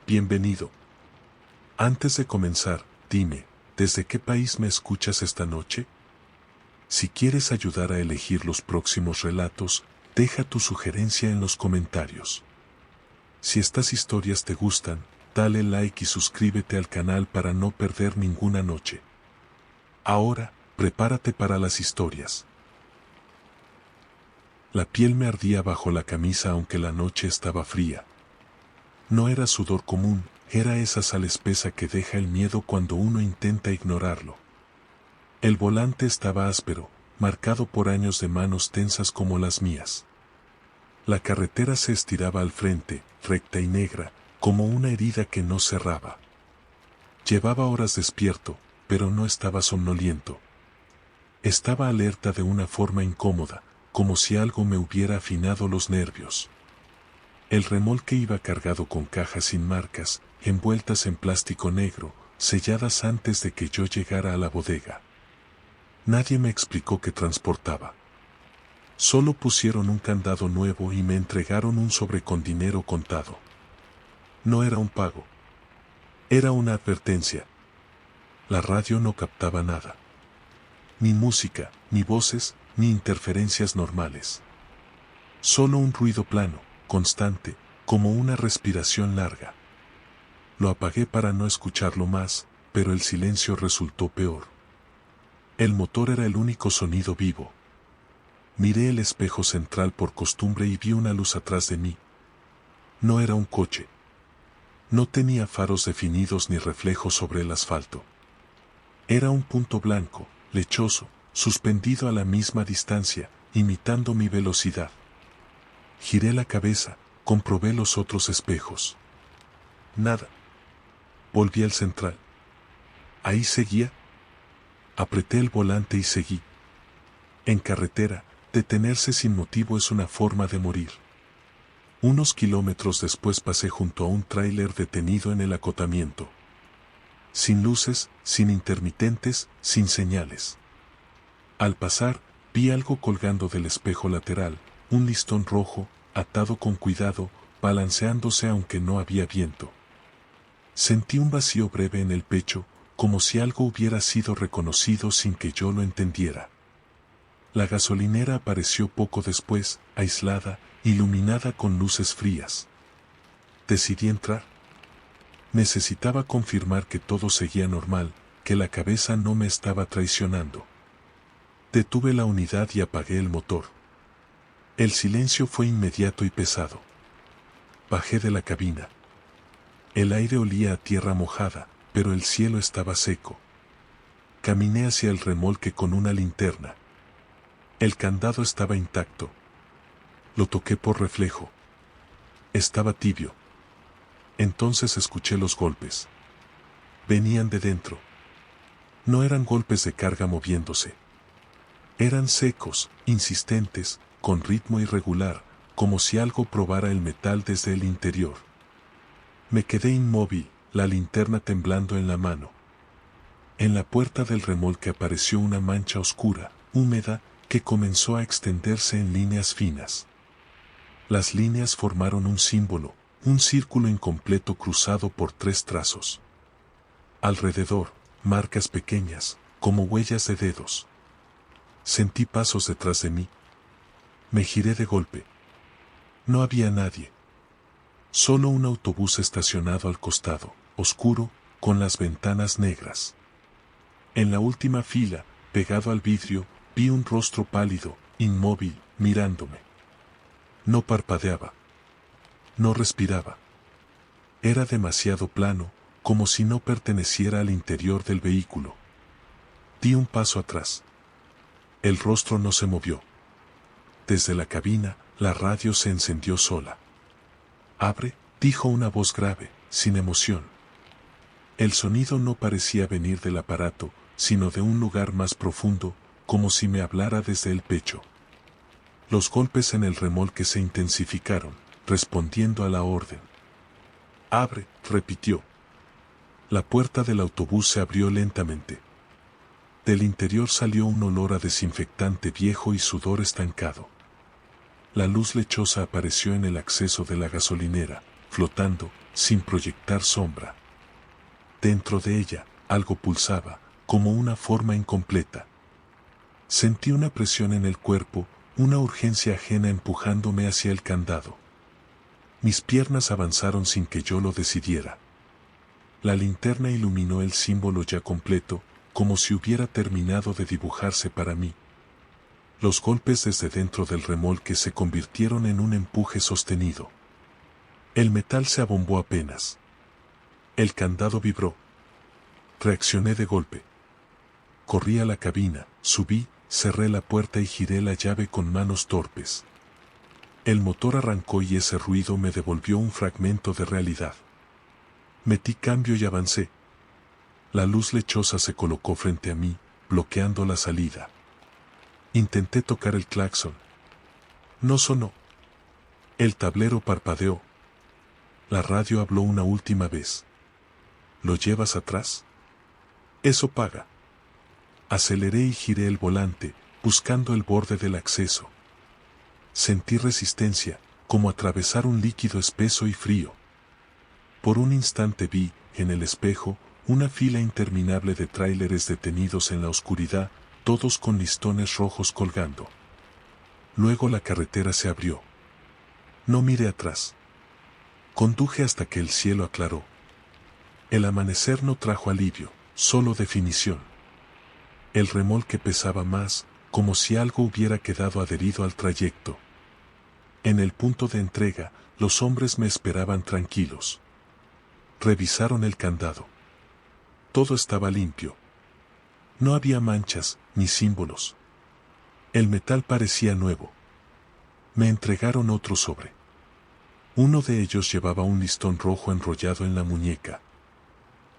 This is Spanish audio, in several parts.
Bienvenido. Antes de comenzar, dime, ¿desde qué país me escuchas esta noche? Si quieres ayudar a elegir los próximos relatos, deja tu sugerencia en los comentarios. Si estas historias te gustan, dale like y suscríbete al canal para no perder ninguna noche. Ahora, prepárate para las historias. La piel me ardía bajo la camisa aunque la noche estaba fría. No era sudor común, era esa sal espesa que deja el miedo cuando uno intenta ignorarlo. El volante estaba áspero, marcado por años de manos tensas como las mías. La carretera se estiraba al frente, recta y negra, como una herida que no cerraba. Llevaba horas despierto, pero no estaba somnoliento. Estaba alerta de una forma incómoda, como si algo me hubiera afinado los nervios. El remolque iba cargado con cajas sin marcas, envueltas en plástico negro, selladas antes de que yo llegara a la bodega. Nadie me explicó qué transportaba. Solo pusieron un candado nuevo y me entregaron un sobre con dinero contado. No era un pago. Era una advertencia. La radio no captaba nada. Ni música, ni voces, ni interferencias normales. Solo un ruido plano, constante, como una respiración larga. Lo apagué para no escucharlo más, pero el silencio resultó peor. El motor era el único sonido vivo. Miré el espejo central por costumbre y vi una luz atrás de mí. No era un coche. No tenía faros definidos ni reflejos sobre el asfalto. Era un punto blanco, lechoso, suspendido a la misma distancia, imitando mi velocidad. Giré la cabeza, comprobé los otros espejos. Nada. Volví al central. Ahí seguía. Apreté el volante y seguí. En carretera, detenerse sin motivo es una forma de morir. Unos kilómetros después pasé junto a un tráiler detenido en el acotamiento. Sin luces, sin intermitentes, sin señales. Al pasar, vi algo colgando del espejo lateral, un listón rojo, atado con cuidado, balanceándose aunque no había viento. Sentí un vacío breve en el pecho, como si algo hubiera sido reconocido sin que yo lo entendiera. La gasolinera apareció poco después, aislada, iluminada con luces frías. Decidí entrar. Necesitaba confirmar que todo seguía normal, que la cabeza no me estaba traicionando. Detuve la unidad y apagué el motor. El silencio fue inmediato y pesado. Bajé de la cabina. El aire olía a tierra mojada, pero el cielo estaba seco. Caminé hacia el remolque con una linterna. El candado estaba intacto. Lo toqué por reflejo. Estaba tibio. Entonces escuché los golpes. Venían de dentro. No eran golpes de carga moviéndose. Eran secos, insistentes, con ritmo irregular, como si algo probara el metal desde el interior. Me quedé inmóvil, la linterna temblando en la mano. En la puerta del remolque apareció una mancha oscura, húmeda, que comenzó a extenderse en líneas finas. Las líneas formaron un símbolo, un círculo incompleto cruzado por 3 trazos. Alrededor, marcas pequeñas, como huellas de dedos. Sentí pasos detrás de mí. Me giré de golpe. No había nadie. Solo un autobús estacionado al costado, oscuro, con las ventanas negras. En la última fila, pegado al vidrio, vi un rostro pálido, inmóvil, mirándome. No parpadeaba. No respiraba. Era demasiado plano, como si no perteneciera al interior del vehículo. Di un paso atrás. El rostro no se movió. Desde la cabina, la radio se encendió sola. «Abre», dijo una voz grave, sin emoción. El sonido no parecía venir del aparato, sino de un lugar más profundo, como si me hablara desde el pecho. Los golpes en el remolque se intensificaron, respondiendo a la orden. «Abre», repitió. La puerta del autobús se abrió lentamente. Del interior salió un olor a desinfectante viejo y sudor estancado. La luz lechosa apareció en el acceso de la gasolinera, flotando, sin proyectar sombra. Dentro de ella, algo pulsaba, como una forma incompleta. Sentí una presión en el cuerpo, una urgencia ajena empujándome hacia el candado. Mis piernas avanzaron sin que yo lo decidiera. La linterna iluminó el símbolo ya completo, como si hubiera terminado de dibujarse para mí. Los golpes desde dentro del remolque se convirtieron en un empuje sostenido. El metal se abombó apenas. El candado vibró. Reaccioné de golpe. Corrí a la cabina, subí, cerré la puerta y giré la llave con manos torpes. El motor arrancó y ese ruido me devolvió un fragmento de realidad. Metí cambio y avancé. La luz lechosa se colocó frente a mí, bloqueando la salida. Intenté tocar el claxon. No sonó. El tablero parpadeó. La radio habló una última vez. ¿Lo llevas atrás? Eso paga. Aceleré y giré el volante, buscando el borde del acceso. Sentí resistencia, como atravesar un líquido espeso y frío. Por un instante vi, en el espejo, una fila interminable de tráileres detenidos en la oscuridad, todos con listones rojos colgando. Luego la carretera se abrió. No miré atrás. Conduje hasta que el cielo aclaró. El amanecer no trajo alivio, solo definición. El remolque pesaba más, como si algo hubiera quedado adherido al trayecto. En el punto de entrega, los hombres me esperaban tranquilos. Revisaron el candado. Todo estaba limpio. No había manchas, ni símbolos. El metal parecía nuevo. Me entregaron otro sobre. Uno de ellos llevaba un listón rojo enrollado en la muñeca.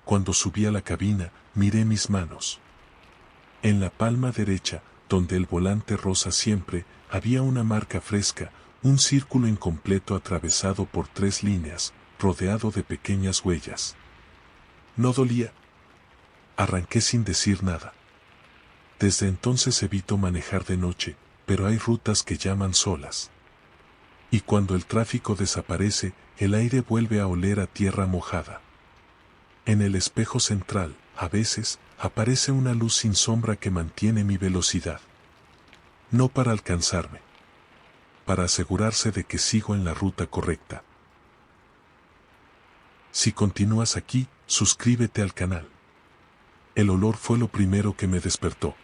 Cuando subí a la cabina, miré mis manos. En la palma derecha, donde el volante rosa siempre, había una marca fresca, un círculo incompleto atravesado por 3 líneas, rodeado de pequeñas huellas. No dolía. Arranqué sin decir nada. Desde entonces evito manejar de noche, pero hay rutas que llaman solas. Y cuando el tráfico desaparece, el aire vuelve a oler a tierra mojada. En el espejo central, a veces, aparece una luz sin sombra que mantiene mi velocidad. No para alcanzarme. Para asegurarse de que sigo en la ruta correcta. Si continúas aquí, suscríbete al canal. El olor fue lo primero que me despertó.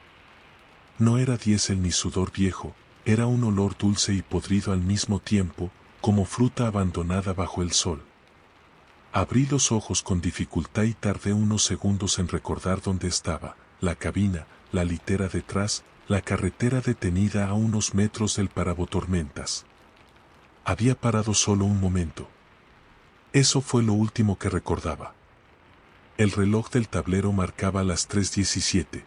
No era diésel ni sudor viejo, era un olor dulce y podrido al mismo tiempo, como fruta abandonada bajo el sol. Abrí los ojos con dificultad y tardé unos segundos en recordar dónde estaba, la cabina, la litera detrás, la carretera detenida a unos metros del parabotormentas. Había parado solo un momento. Eso fue lo último que recordaba. El reloj del tablero marcaba las 3:17.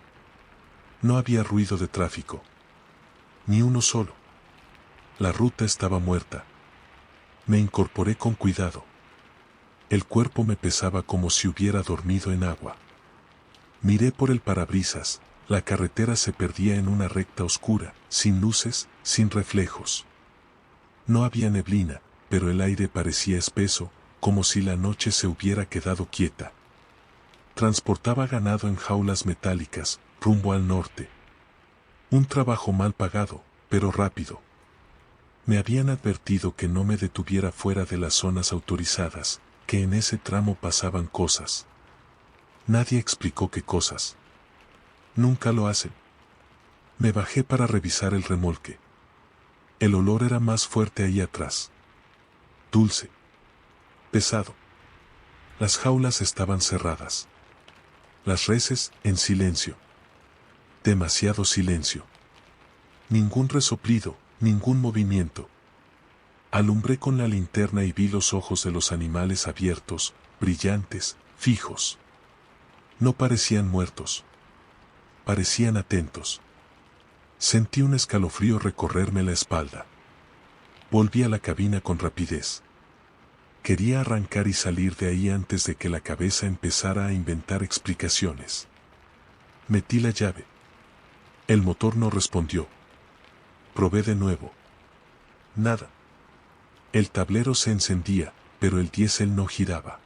No había ruido de tráfico. Ni uno solo. La ruta estaba muerta. Me incorporé con cuidado. El cuerpo me pesaba como si hubiera dormido en agua. Miré por el parabrisas, la carretera se perdía en una recta oscura, sin luces, sin reflejos. No había neblina, pero el aire parecía espeso, como si la noche se hubiera quedado quieta. Transportaba ganado en jaulas metálicas, rumbo al norte. Un trabajo mal pagado, pero rápido. Me habían advertido que no me detuviera fuera de las zonas autorizadas, que en ese tramo pasaban cosas. Nadie explicó qué cosas. Nunca lo hacen. Me bajé para revisar el remolque. El olor era más fuerte ahí atrás. Dulce. Pesado. Las jaulas estaban cerradas. Las reses, en silencio. Demasiado silencio. Ningún resoplido, ningún movimiento. Alumbré con la linterna y vi los ojos de los animales abiertos, brillantes, fijos. No parecían muertos. Parecían atentos. Sentí un escalofrío recorrerme la espalda. Volví a la cabina con rapidez. Quería arrancar y salir de ahí antes de que la cabeza empezara a inventar explicaciones. Metí la llave. El motor no respondió. Probé de nuevo. Nada. El tablero se encendía, pero el diésel no giraba.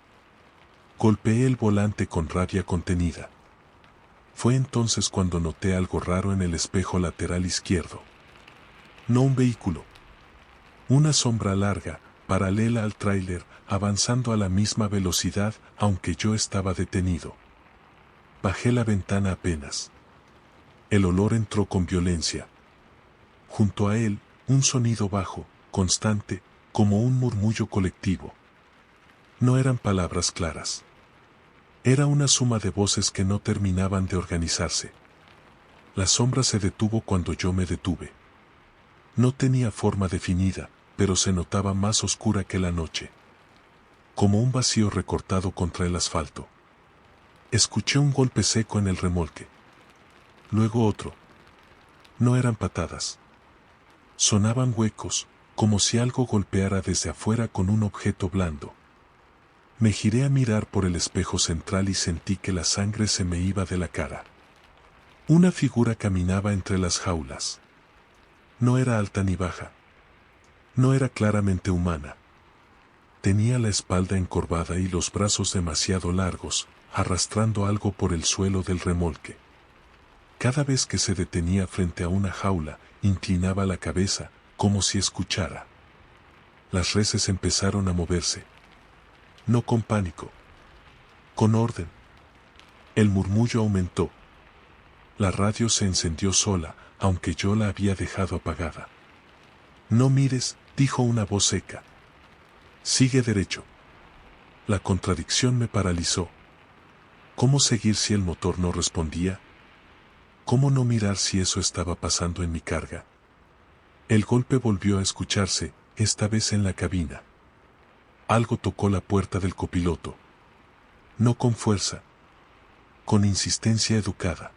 Golpeé el volante con rabia contenida. Fue entonces cuando noté algo raro en el espejo lateral izquierdo. No un vehículo. Una sombra larga, paralela al tráiler, avanzando a la misma velocidad, aunque yo estaba detenido. Bajé la ventana apenas. El olor entró con violencia. Junto a él, un sonido bajo, constante, como un murmullo colectivo. No eran palabras claras. Era una suma de voces que no terminaban de organizarse. La sombra se detuvo cuando yo me detuve. No tenía forma definida, pero se notaba más oscura que la noche. Como un vacío recortado contra el asfalto. Escuché un golpe seco en el remolque. Luego otro. No eran patadas. Sonaban huecos, como si algo golpeara desde afuera con un objeto blando. Me giré a mirar por el espejo central y sentí que la sangre se me iba de la cara. Una figura caminaba entre las jaulas. No era alta ni baja. No era claramente humana. Tenía la espalda encorvada y los brazos demasiado largos, arrastrando algo por el suelo del remolque. Cada vez que se detenía frente a una jaula, inclinaba la cabeza, como si escuchara. Las reses empezaron a moverse. No con pánico. Con orden. El murmullo aumentó. La radio se encendió sola, aunque yo la había dejado apagada. No mires, dijo una voz seca. Sigue derecho. La contradicción me paralizó. ¿Cómo seguir si el motor no respondía? ¿Cómo no mirar si eso estaba pasando en mi carga? El golpe volvió a escucharse, esta vez en la cabina. Algo tocó la puerta del copiloto. No con fuerza. Con insistencia educada.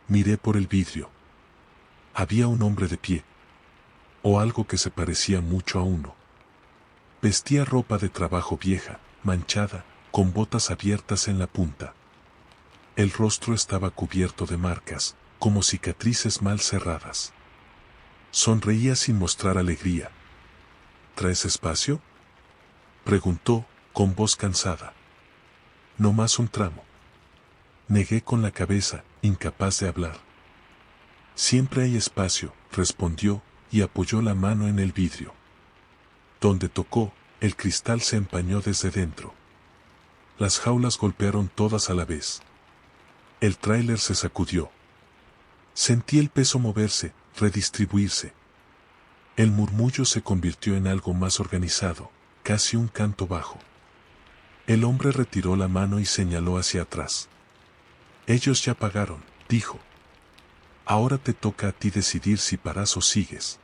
Miré por el vidrio. Había un hombre de pie. O algo que se parecía mucho a uno. Vestía ropa de trabajo vieja, manchada, con botas abiertas en la punta. El rostro estaba cubierto de marcas, como cicatrices mal cerradas. Sonreía sin mostrar alegría. ¿Traes espacio?, preguntó, con voz cansada. No más un tramo. Negué con la cabeza, incapaz de hablar. Siempre hay espacio, respondió, y apoyó la mano en el vidrio. Donde tocó, el cristal se empañó desde dentro. Las jaulas golpearon todas a la vez. El tráiler se sacudió. Sentí el peso moverse, redistribuirse. El murmullo se convirtió en algo más organizado, casi un canto bajo. El hombre retiró la mano y señaló hacia atrás. Ellos ya pagaron, dijo. Ahora te toca a ti decidir si paras o sigues.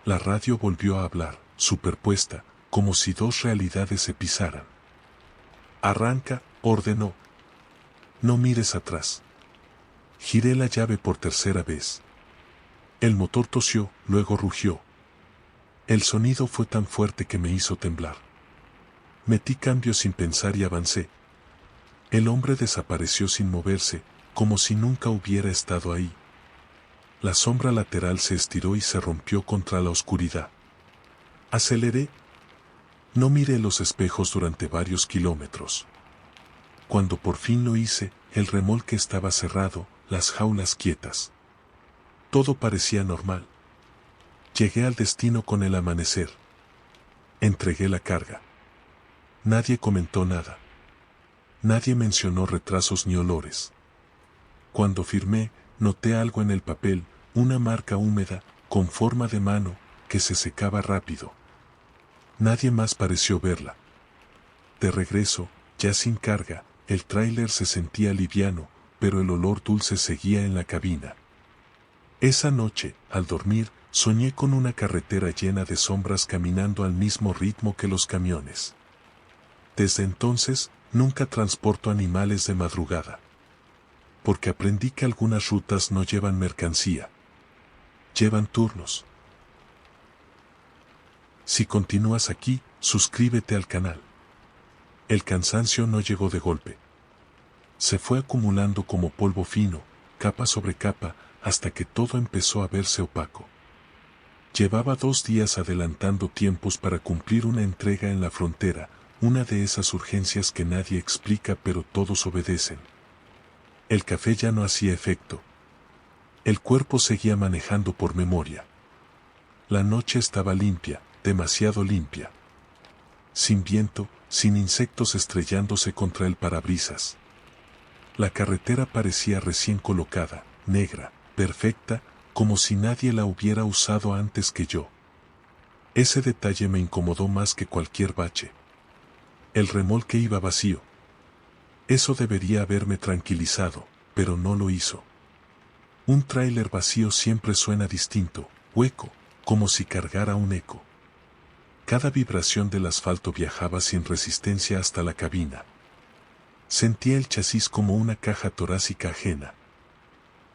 La radio volvió a hablar, superpuesta, como si dos realidades se pisaran. Arranca, ordenó. No mires atrás. Giré la llave por tercera vez. El motor tosió, luego rugió. El sonido fue tan fuerte que me hizo temblar. Metí cambio sin pensar y avancé. El hombre desapareció sin moverse, como si nunca hubiera estado ahí. La sombra lateral se estiró y se rompió contra la oscuridad. Aceleré. No miré los espejos durante varios kilómetros. Cuando por fin lo hice, el remolque estaba cerrado, las jaulas quietas. Todo parecía normal. Llegué al destino con el amanecer. Entregué la carga. Nadie comentó nada. Nadie mencionó retrasos ni olores. Cuando firmé, noté algo en el papel, una marca húmeda, con forma de mano, que se secaba rápido. Nadie más pareció verla. De regreso, ya sin carga, el tráiler se sentía liviano, pero el olor dulce seguía en la cabina. Esa noche, al dormir, soñé con una carretera llena de sombras caminando al mismo ritmo que los camiones. Desde entonces, nunca transporto animales de madrugada. Porque aprendí que algunas rutas no llevan mercancía. Llevan turnos. Si continúas aquí, suscríbete al canal. El cansancio no llegó de golpe. Se fue acumulando como polvo fino, capa sobre capa, hasta que todo empezó a verse opaco. Llevaba 2 días adelantando tiempos para cumplir una entrega en la frontera, una de esas urgencias que nadie explica pero todos obedecen. El café ya no hacía efecto. El cuerpo seguía manejando por memoria. La noche estaba limpia, demasiado limpia. Sin viento, sin insectos estrellándose contra el parabrisas. La carretera parecía recién colocada, negra, perfecta, como si nadie la hubiera usado antes que yo. Ese detalle me incomodó más que cualquier bache. El remolque iba vacío. Eso debería haberme tranquilizado, pero no lo hizo. Un tráiler vacío siempre suena distinto, hueco, como si cargara un eco. Cada vibración del asfalto viajaba sin resistencia hasta la cabina. Sentía el chasis como una caja torácica ajena.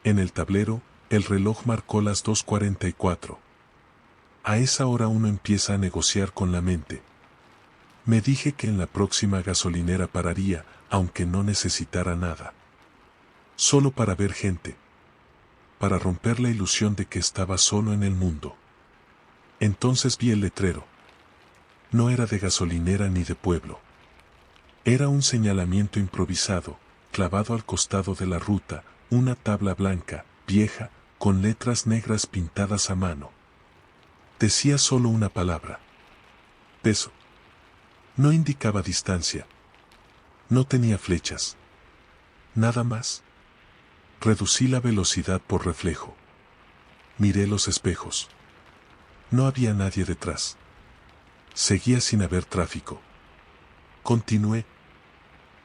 En el tablero, el reloj marcó las 2:44. A esa hora uno empieza a negociar con la mente. Me dije que en la próxima gasolinera pararía, aunque no necesitara nada. Solo para ver gente. Para romper la ilusión de que estaba solo en el mundo. Entonces vi el letrero. No era de gasolinera ni de pueblo. Era un señalamiento improvisado, clavado al costado de la ruta, una tabla blanca, vieja, con letras negras pintadas a mano. Decía solo una palabra. Peso. No indicaba distancia. No tenía flechas. Nada más. Reducí la velocidad por reflejo. Miré los espejos. No había nadie detrás. Seguía sin haber tráfico. Continué.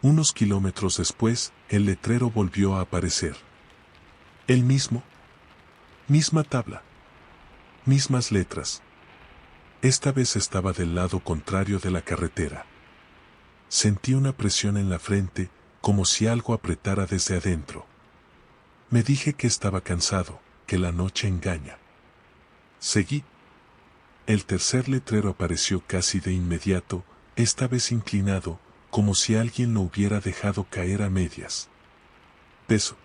Unos kilómetros después, el letrero volvió a aparecer. El mismo. Misma tabla. Mismas letras. Esta vez estaba del lado contrario de la carretera. Sentí una presión en la frente, como si algo apretara desde adentro. Me dije que estaba cansado, que la noche engaña. Seguí. El tercer letrero apareció casi de inmediato, esta vez inclinado, como si alguien lo hubiera dejado caer a medias. Peso.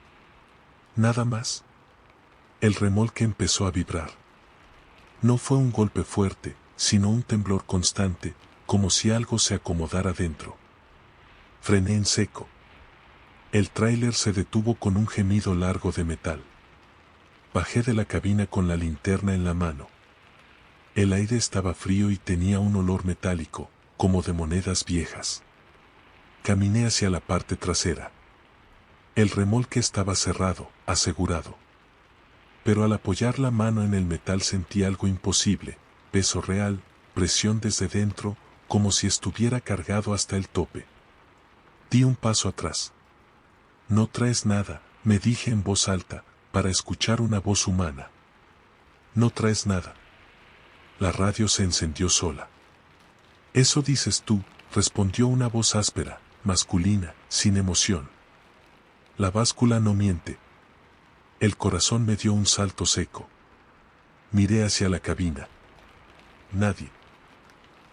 Nada más. El remolque empezó a vibrar. No fue un golpe fuerte, sino un temblor constante, como si algo se acomodara dentro. Frené en seco. El tráiler se detuvo con un gemido largo de metal. Bajé de la cabina con la linterna en la mano. El aire estaba frío y tenía un olor metálico, como de monedas viejas. Caminé hacia la parte trasera. El remolque estaba cerrado, asegurado. Pero al apoyar la mano en el metal sentí algo imposible, peso real, presión desde dentro, como si estuviera cargado hasta el tope. Di un paso atrás. No traes nada, me dije en voz alta, para escuchar una voz humana. No traes nada. La radio se encendió sola. Eso dices tú, respondió una voz áspera, masculina, sin emoción. La báscula no miente. El corazón me dio un salto seco. Miré hacia la cabina. Nadie.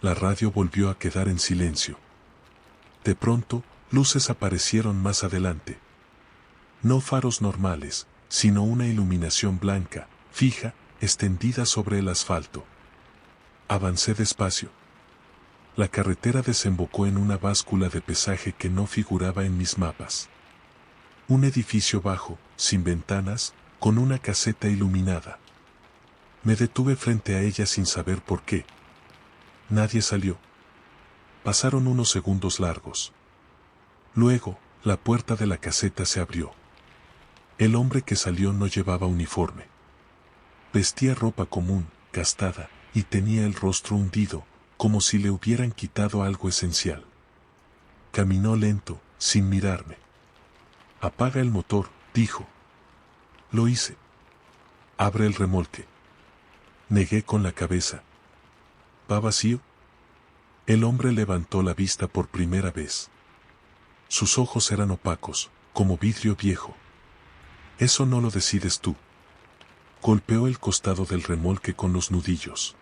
La radio volvió a quedar en silencio. De pronto, luces aparecieron más adelante. No faros normales, sino una iluminación blanca, fija, extendida sobre el asfalto. Avancé despacio. La carretera desembocó en una báscula de pesaje que no figuraba en mis mapas. Un edificio bajo, sin ventanas, con una caseta iluminada. Me detuve frente a ella sin saber por qué. Nadie salió. Pasaron unos segundos largos. Luego, la puerta de la caseta se abrió. El hombre que salió no llevaba uniforme. Vestía ropa común, gastada, y tenía el rostro hundido, como si le hubieran quitado algo esencial. Caminó lento, sin mirarme. Apaga el motor, dijo. Lo hice. Abre el remolque. Negué con la cabeza. ¿Va vacío? El hombre levantó la vista por primera vez. Sus ojos eran opacos, como vidrio viejo. Eso no lo decides tú. Golpeó el costado del remolque con los nudillos.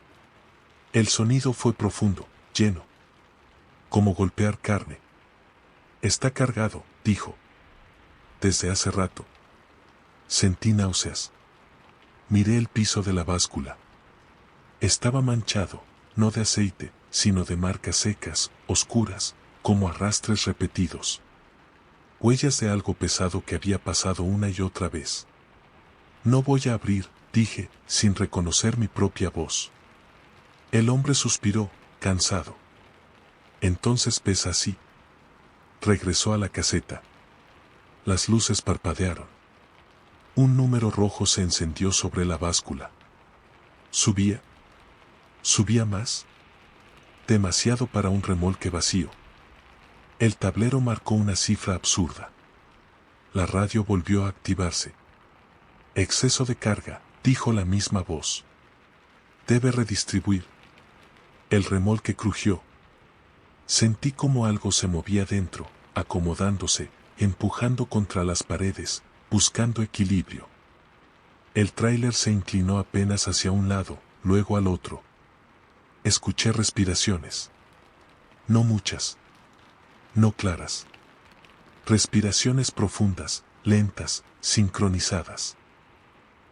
El sonido fue profundo, lleno. Como golpear carne. Está cargado, dijo. Desde hace rato. Sentí náuseas. Miré el piso de la báscula. Estaba manchado, no de aceite, sino de marcas secas, oscuras, como arrastres repetidos. Huellas de algo pesado que había pasado una y otra vez. No voy a abrir, dije, sin reconocer mi propia voz. El hombre suspiró, cansado. Entonces pesa así. Regresó a la caseta. Las luces parpadearon. Un número rojo se encendió sobre la báscula. Subía. Subía más. Demasiado para un remolque vacío. El tablero marcó una cifra absurda. La radio volvió a activarse. Exceso de carga, dijo la misma voz. Debe redistribuir. El remolque crujió. Sentí como algo se movía dentro, acomodándose, empujando contra las paredes, buscando equilibrio. El tráiler se inclinó apenas hacia un lado, luego al otro. Escuché respiraciones. No muchas. No claras. Respiraciones profundas, lentas, sincronizadas.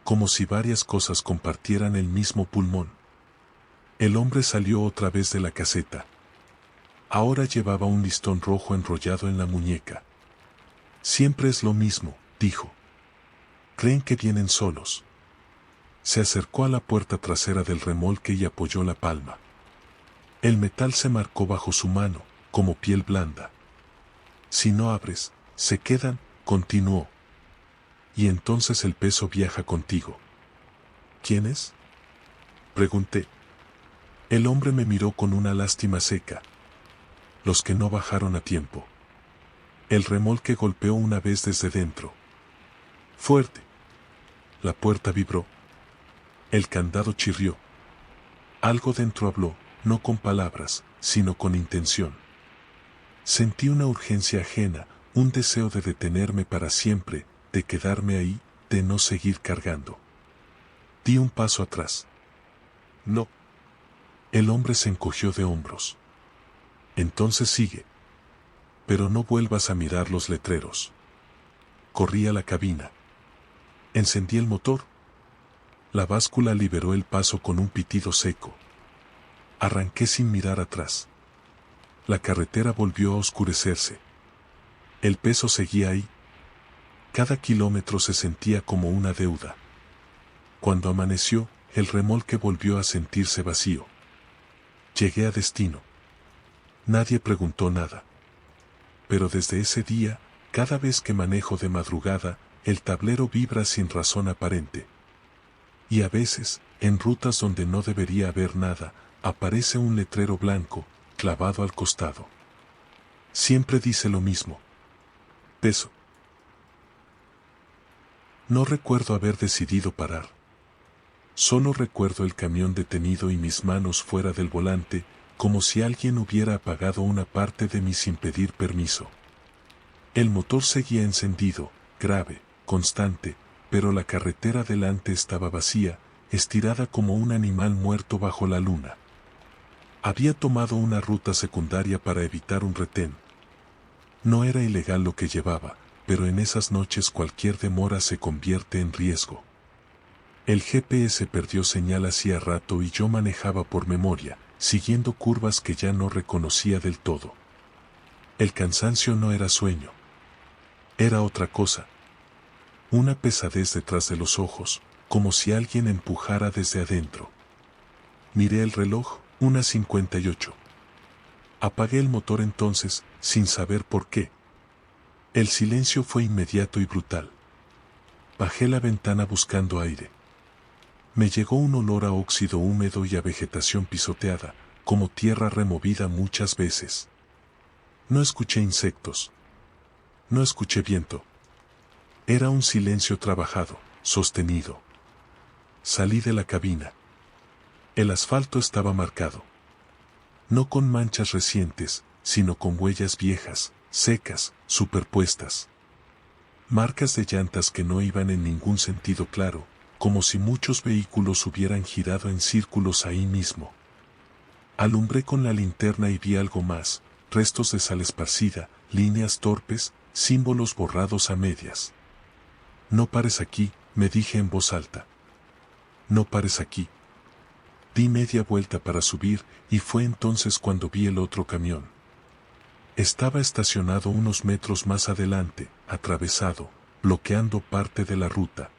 Como si varias cosas compartieran el mismo pulmón. El hombre salió otra vez de la caseta. Ahora llevaba un listón rojo enrollado en la muñeca. Siempre es lo mismo, dijo. Creen que vienen solos. Se acercó a la puerta trasera del remolque y apoyó la palma. El metal se marcó bajo su mano, como piel blanda. Si no abres, se quedan, continuó. Y entonces el peso viaja contigo. ¿Quiénes? Pregunté. El hombre me miró con una lástima seca. Los que no bajaron a tiempo. El remolque golpeó una vez desde dentro. Fuerte. La puerta vibró. El candado chirrió. Algo dentro habló, no con palabras, sino con intención. Sentí una urgencia ajena, un deseo de detenerme para siempre, de quedarme ahí, de no seguir cargando. Di un paso atrás. No. El hombre se encogió de hombros. Entonces sigue. Pero no vuelvas a mirar los letreros. Corrí a la cabina. Encendí el motor. La báscula liberó el paso con un pitido seco. Arranqué sin mirar atrás. La carretera volvió a oscurecerse. El peso seguía ahí. Cada kilómetro se sentía como una deuda. Cuando amaneció, el remolque volvió a sentirse vacío. Llegué a destino. Nadie preguntó nada. Pero desde ese día, cada vez que manejo de madrugada, el tablero vibra sin razón aparente. Y a veces, en rutas donde no debería haber nada, aparece un letrero blanco, clavado al costado. Siempre dice lo mismo. Peso. No recuerdo haber decidido parar. Solo recuerdo el camión detenido y mis manos fuera del volante, como si alguien hubiera apagado una parte de mí sin pedir permiso. El motor seguía encendido, grave, constante, pero la carretera delante estaba vacía, estirada como un animal muerto bajo la luna. Había tomado una ruta secundaria para evitar un retén. No era ilegal lo que llevaba, pero en esas noches cualquier demora se convierte en riesgo. El GPS perdió señal hacía rato y yo manejaba por memoria, siguiendo curvas que ya no reconocía del todo. El cansancio no era sueño. Era otra cosa. Una pesadez detrás de los ojos, como si alguien empujara desde adentro. Miré el reloj, 1:58. Apagué el motor entonces, sin saber por qué. El silencio fue inmediato y brutal. Bajé la ventana buscando aire. Me llegó un olor a óxido húmedo y a vegetación pisoteada, como tierra removida muchas veces. No escuché insectos. No escuché viento. Era un silencio trabajado, sostenido. Salí de la cabina. El asfalto estaba marcado. No con manchas recientes, sino con huellas viejas, secas, superpuestas. Marcas de llantas que no iban en ningún sentido claro, como si muchos vehículos hubieran girado en círculos ahí mismo. Alumbré con la linterna y vi algo más, restos de sal esparcida, líneas torpes, símbolos borrados a medias. No pares aquí, me dije en voz alta. No pares aquí. Di media vuelta para subir y fue entonces cuando vi el otro camión. Estaba estacionado unos metros más adelante, atravesado, bloqueando parte de la ruta.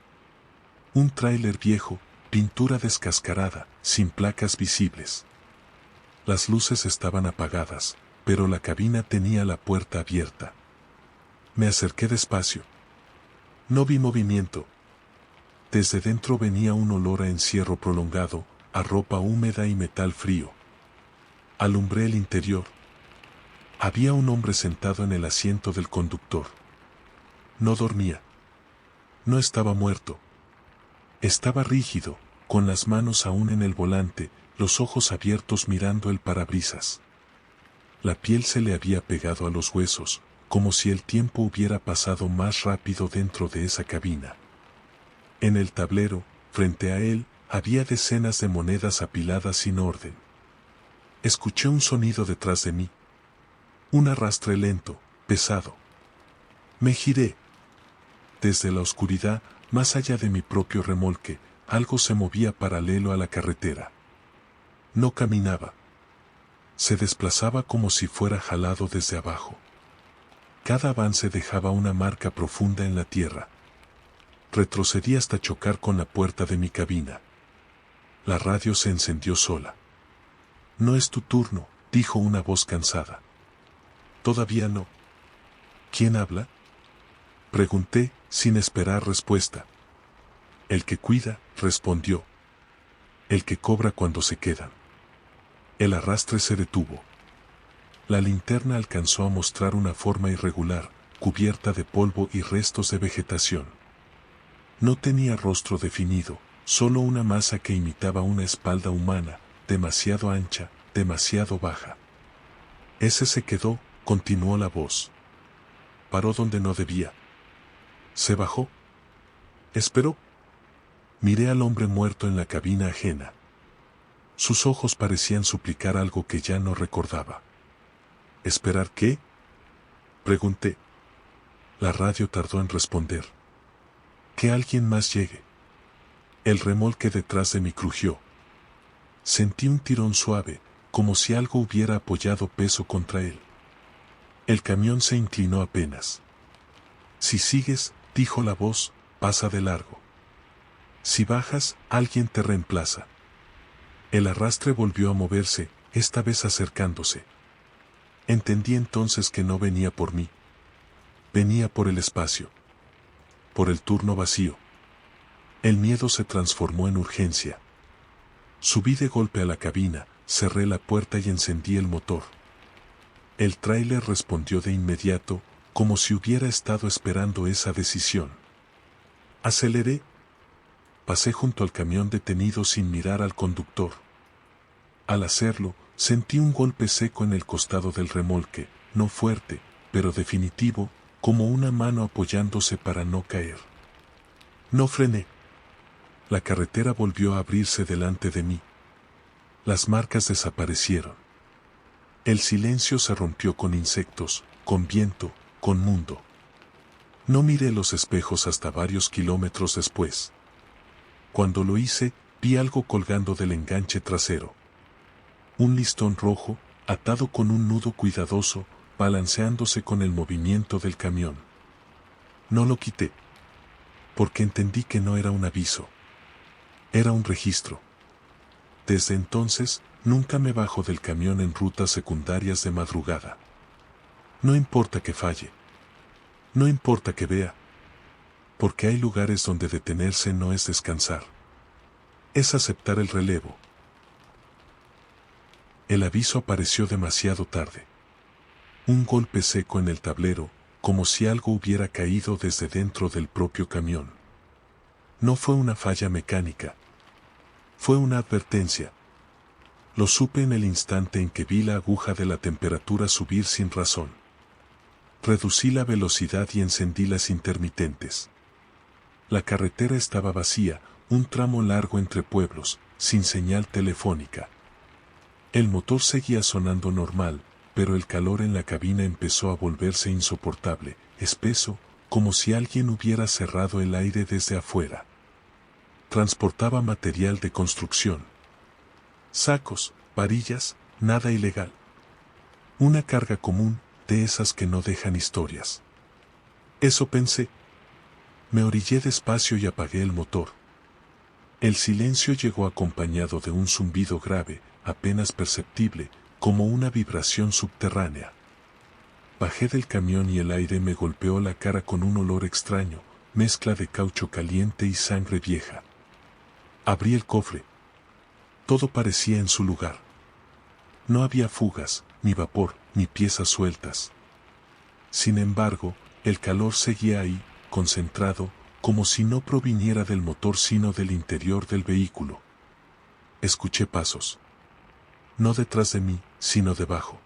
Un tráiler viejo, pintura descascarada, sin placas visibles. Las luces estaban apagadas, pero la cabina tenía la puerta abierta. Me acerqué despacio. No vi movimiento. Desde dentro venía un olor a encierro prolongado, a ropa húmeda y metal frío. Alumbré el interior. Había un hombre sentado en el asiento del conductor. No dormía. No estaba muerto. Estaba rígido, con las manos aún en el volante, los ojos abiertos mirando el parabrisas. La piel se le había pegado a los huesos, como si el tiempo hubiera pasado más rápido dentro de esa cabina. En el tablero, frente a él, había decenas de monedas apiladas sin orden. Escuché un sonido detrás de mí. Un arrastre lento, pesado. Me giré. Desde la oscuridad, más allá de mi propio remolque, algo se movía paralelo a la carretera. No caminaba. Se desplazaba como si fuera jalado desde abajo. Cada avance dejaba una marca profunda en la tierra. Retrocedí hasta chocar con la puerta de mi cabina. La radio se encendió sola. «No es tu turno», dijo una voz cansada. «Todavía no». «¿Quién habla?», pregunté, sin esperar respuesta. «El que cuida», respondió. «El que cobra cuando se quedan». El arrastre se detuvo. La linterna alcanzó a mostrar una forma irregular, cubierta de polvo y restos de vegetación. No tenía rostro definido, solo una masa que imitaba una espalda humana, demasiado ancha, demasiado baja. «Ese se quedó», continuó la voz. «Paró donde no debía. Se bajó. Esperó». Miré al hombre muerto en la cabina ajena. Sus ojos parecían suplicar algo que ya no recordaba. «¿Esperar qué?», pregunté. La radio tardó en responder. «Que alguien más llegue». El remolque detrás de mí crujió. Sentí un tirón suave, como si algo hubiera apoyado peso contra él. El camión se inclinó apenas. «Si sigues», dijo la voz, «pasa de largo. Si bajas, alguien te reemplaza». El arrastre volvió a moverse, esta vez acercándose. Entendí entonces que no venía por mí. Venía por el espacio. Por el turno vacío. El miedo se transformó en urgencia. Subí de golpe a la cabina, cerré la puerta y encendí el motor. El tráiler respondió de inmediato, como si hubiera estado esperando esa decisión. Aceleré. Pasé junto al camión detenido sin mirar al conductor. Al hacerlo, sentí un golpe seco en el costado del remolque, no fuerte, pero definitivo, como una mano apoyándose para no caer. No frené. La carretera volvió a abrirse delante de mí. Las marcas desaparecieron. El silencio se rompió con insectos, con viento, con mundo. No miré los espejos hasta varios kilómetros después. Cuando lo hice, vi algo colgando del enganche trasero. Un listón rojo, atado con un nudo cuidadoso, balanceándose con el movimiento del camión. No lo quité, porque entendí que no era un aviso. Era un registro. Desde entonces, nunca me bajo del camión en rutas secundarias de madrugada. No importa que falle. No importa que vea. Porque hay lugares donde detenerse no es descansar. Es aceptar el relevo. El aviso apareció demasiado tarde. Un golpe seco en el tablero, como si algo hubiera caído desde dentro del propio camión. No fue una falla mecánica. Fue una advertencia. Lo supe en el instante en que vi la aguja de la temperatura subir sin razón. Reducí la velocidad y encendí las intermitentes. La carretera estaba vacía, un tramo largo entre pueblos, sin señal telefónica. El motor seguía sonando normal, pero el calor en la cabina empezó a volverse insoportable, espeso, como si alguien hubiera cerrado el aire desde afuera. Transportaba material de construcción. Sacos, varillas, nada ilegal. Una carga común, de esas que no dejan historias. Eso pensé. Me orillé despacio y apagué el motor. El silencio llegó acompañado de un zumbido grave, apenas perceptible, como una vibración subterránea. Bajé del camión y el aire me golpeó la cara con un olor extraño, mezcla de caucho caliente y sangre vieja. Abrí el cofre. Todo parecía en su lugar. No había fugas, ni vapor, ni piezas sueltas. Sin embargo, el calor seguía ahí, concentrado, como si no proviniera del motor sino del interior del vehículo. Escuché pasos. No detrás de mí, sino debajo.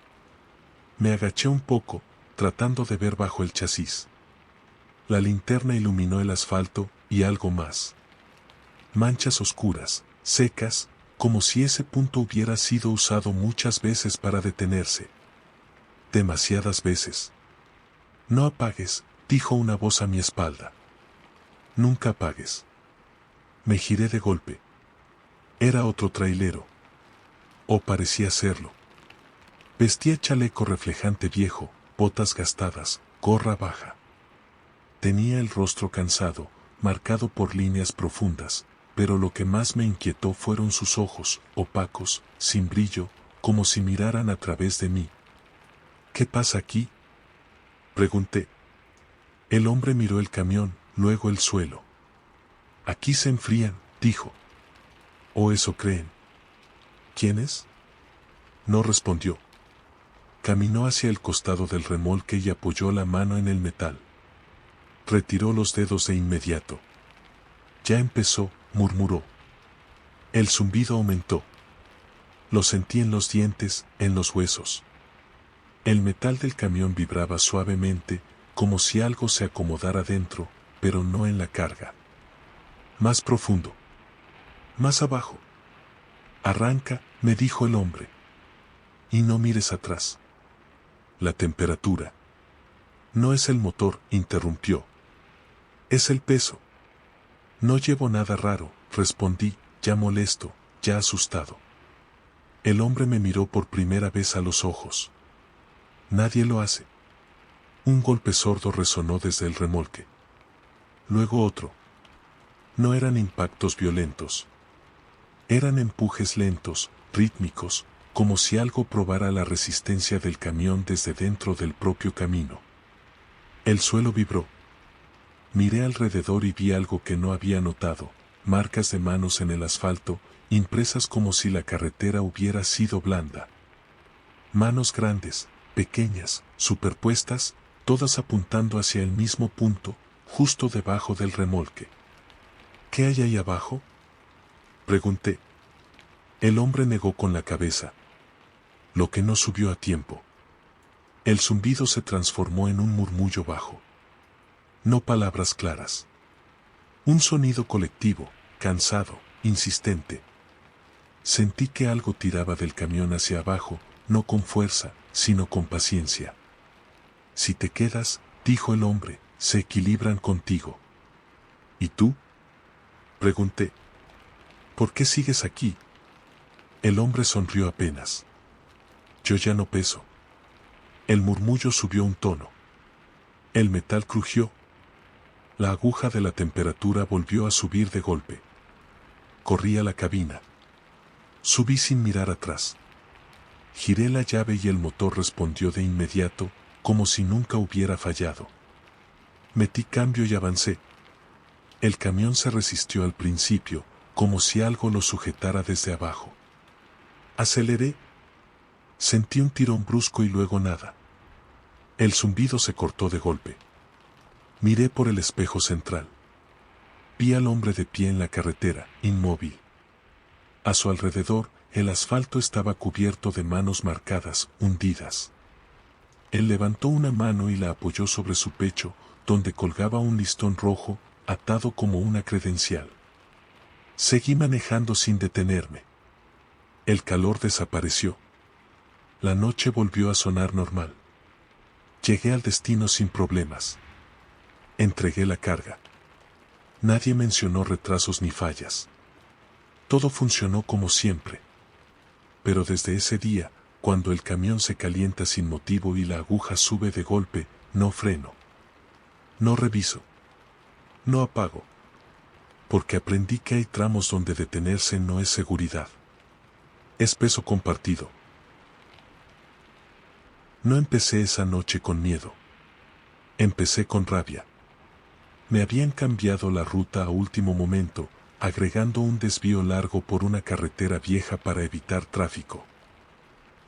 Me agaché un poco, tratando de ver bajo el chasis. La linterna iluminó el asfalto, y algo más. Manchas oscuras, secas, como si ese punto hubiera sido usado muchas veces para detenerse. Demasiadas veces. No apagues, dijo una voz a mi espalda. Nunca apagues. Me giré de golpe. Era otro trailero. O parecía serlo. Vestía chaleco reflejante viejo, botas gastadas, gorra baja. Tenía el rostro cansado, marcado por líneas profundas, pero lo que más me inquietó fueron sus ojos, opacos, sin brillo, como si miraran a través de mí. ¿Qué pasa aquí?, pregunté. El hombre miró el camión, luego el suelo. Aquí se enfrían, dijo. ¿O eso creen? ¿Quiénes? No respondió. Caminó hacia el costado del remolque y apoyó la mano en el metal. Retiró los dedos de inmediato. Ya empezó, murmuró. El zumbido aumentó. Lo sentí en los dientes, en los huesos. El metal del camión vibraba suavemente, como si algo se acomodara dentro, pero no en la carga. Más profundo. Más abajo. Arranca, me dijo el hombre. Y no mires atrás. La temperatura. No es el motor, interrumpió. Es el peso. No llevo nada raro, respondí, ya molesto, ya asustado. El hombre me miró por primera vez a los ojos. Nadie lo hace. Un golpe sordo resonó desde el remolque. Luego otro. No eran impactos violentos. Eran empujes lentos, rítmicos, como si algo probara la resistencia del camión desde dentro del propio camino. El suelo vibró. Miré alrededor y vi algo que no había notado, marcas de manos en el asfalto, impresas como si la carretera hubiera sido blanda. Manos grandes, pequeñas, superpuestas, todas apuntando hacia el mismo punto, justo debajo del remolque. ¿Qué hay ahí abajo?, pregunté. El hombre negó con la cabeza. Lo que no subió a tiempo. El zumbido se transformó en un murmullo bajo. No palabras claras. Un sonido colectivo, cansado, insistente. Sentí que algo tiraba del camión hacia abajo, no con fuerza, sino con paciencia. Si te quedas, dijo el hombre, se equilibran contigo. ¿Y tú?, pregunté. ¿Por qué sigues aquí? El hombre sonrió apenas. Yo ya no peso. El murmullo subió un tono. El metal crujió. La aguja de la temperatura volvió a subir de golpe. Corrí a la cabina. Subí sin mirar atrás. Giré la llave y el motor respondió de inmediato, como si nunca hubiera fallado. Metí cambio y avancé. El camión se resistió al principio, como si algo lo sujetara desde abajo. Aceleré. Sentí un tirón brusco y luego nada. El zumbido se cortó de golpe. Miré por el espejo central. Vi al hombre de pie en la carretera, inmóvil. A su alrededor, el asfalto estaba cubierto de manos marcadas, hundidas. Él levantó una mano y la apoyó sobre su pecho, donde colgaba un listón rojo, atado como una credencial. Seguí manejando sin detenerme. El calor desapareció. La noche volvió a sonar normal. Llegué al destino sin problemas. Entregué la carga. Nadie mencionó retrasos ni fallas. Todo funcionó como siempre. pero desde ese día, cuando el camión se calienta sin motivo y la aguja sube de golpe, no freno. No reviso. No apago. Porque aprendí que hay tramos donde detenerse no es seguridad. Es peso compartido. No empecé esa noche con miedo. Empecé con rabia. Me habían cambiado la ruta a último momento, agregando un desvío largo por una carretera vieja para evitar tráfico.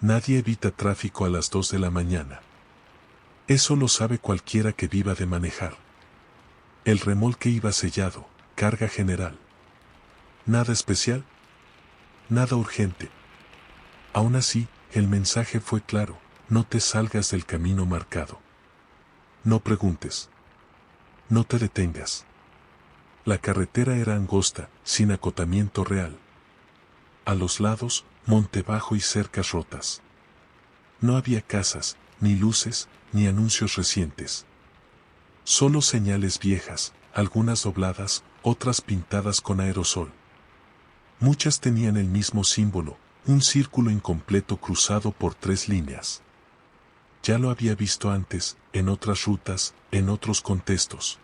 Nadie evita tráfico a las 2 de la mañana. Eso lo sabe cualquiera que viva de manejar. El remolque iba sellado, carga general. Nada especial, nada urgente. Aún así, el mensaje fue claro: no te salgas del camino marcado. No preguntes. No te detengas. La carretera era angosta, sin acotamiento real. A los lados, monte bajo y cercas rotas. No había casas, ni luces, ni anuncios recientes. Solo señales viejas, algunas dobladas, otras pintadas con aerosol. Muchas tenían el mismo símbolo, un círculo incompleto cruzado por 3 líneas. Ya lo había visto antes, en otras rutas, en otros contextos.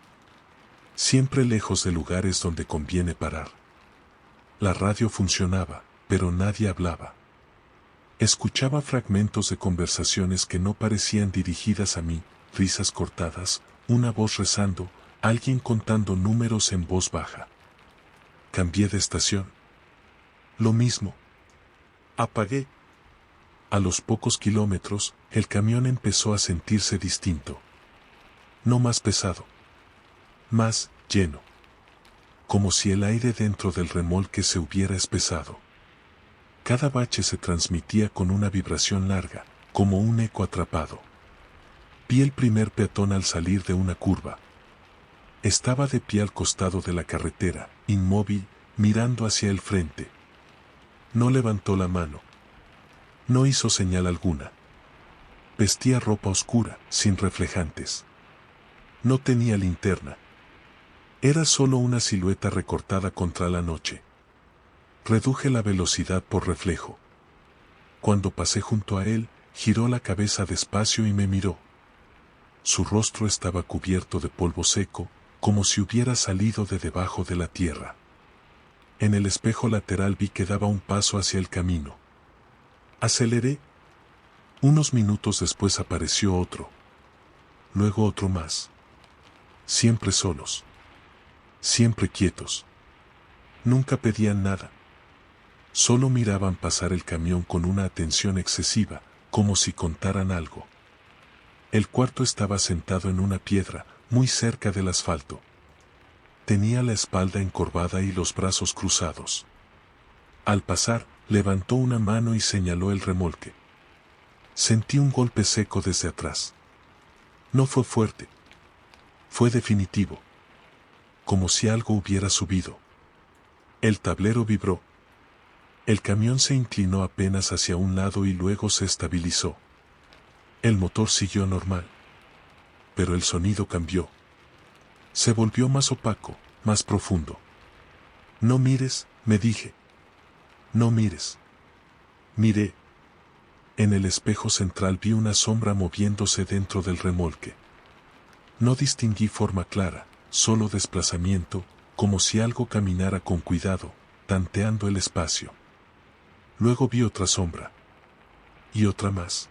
Siempre lejos de lugares donde conviene parar. La radio funcionaba, pero nadie hablaba. Escuchaba fragmentos de conversaciones que no parecían dirigidas a mí, risas cortadas, una voz rezando, alguien contando números en voz baja. Cambié de estación. Lo mismo. Apagué. A los pocos kilómetros, el camión empezó a sentirse distinto. No más pesado. Más lleno. Como si el aire dentro del remolque se hubiera espesado. Cada bache se transmitía con una vibración larga, como un eco atrapado. Vi el primer peatón al salir de una curva. Estaba de pie al costado de la carretera, inmóvil, mirando hacia el frente. No levantó la mano. No hizo señal alguna. Vestía ropa oscura, sin reflejantes. No tenía linterna. Era solo una silueta recortada contra la noche. Reduje la velocidad por reflejo. Cuando pasé junto a él, giró la cabeza despacio y me miró. Su rostro estaba cubierto de polvo seco, como si hubiera salido de debajo de la tierra. En el espejo lateral vi que daba un paso hacia el camino. Aceleré. Unos minutos después apareció otro. Luego otro más. Siempre solos. Siempre quietos. Nunca pedían nada. Solo miraban pasar el camión con una atención excesiva, como si contaran algo. El cuarto estaba sentado en una piedra, muy cerca del asfalto. Tenía la espalda encorvada y los brazos cruzados. Al pasar, levantó una mano y señaló el remolque. Sentí un golpe seco desde atrás. No fue fuerte. Fue definitivo. Como si algo hubiera subido. El tablero vibró. El camión se inclinó apenas hacia un lado y luego se estabilizó. El motor siguió normal. Pero el sonido cambió. Se volvió más opaco, más profundo. No mires, me dije. No mires. Miré. En el espejo central vi una sombra moviéndose dentro del remolque. No distinguí forma clara, solo desplazamiento, como si algo caminara con cuidado, tanteando el espacio. Luego vi otra sombra. Y otra más.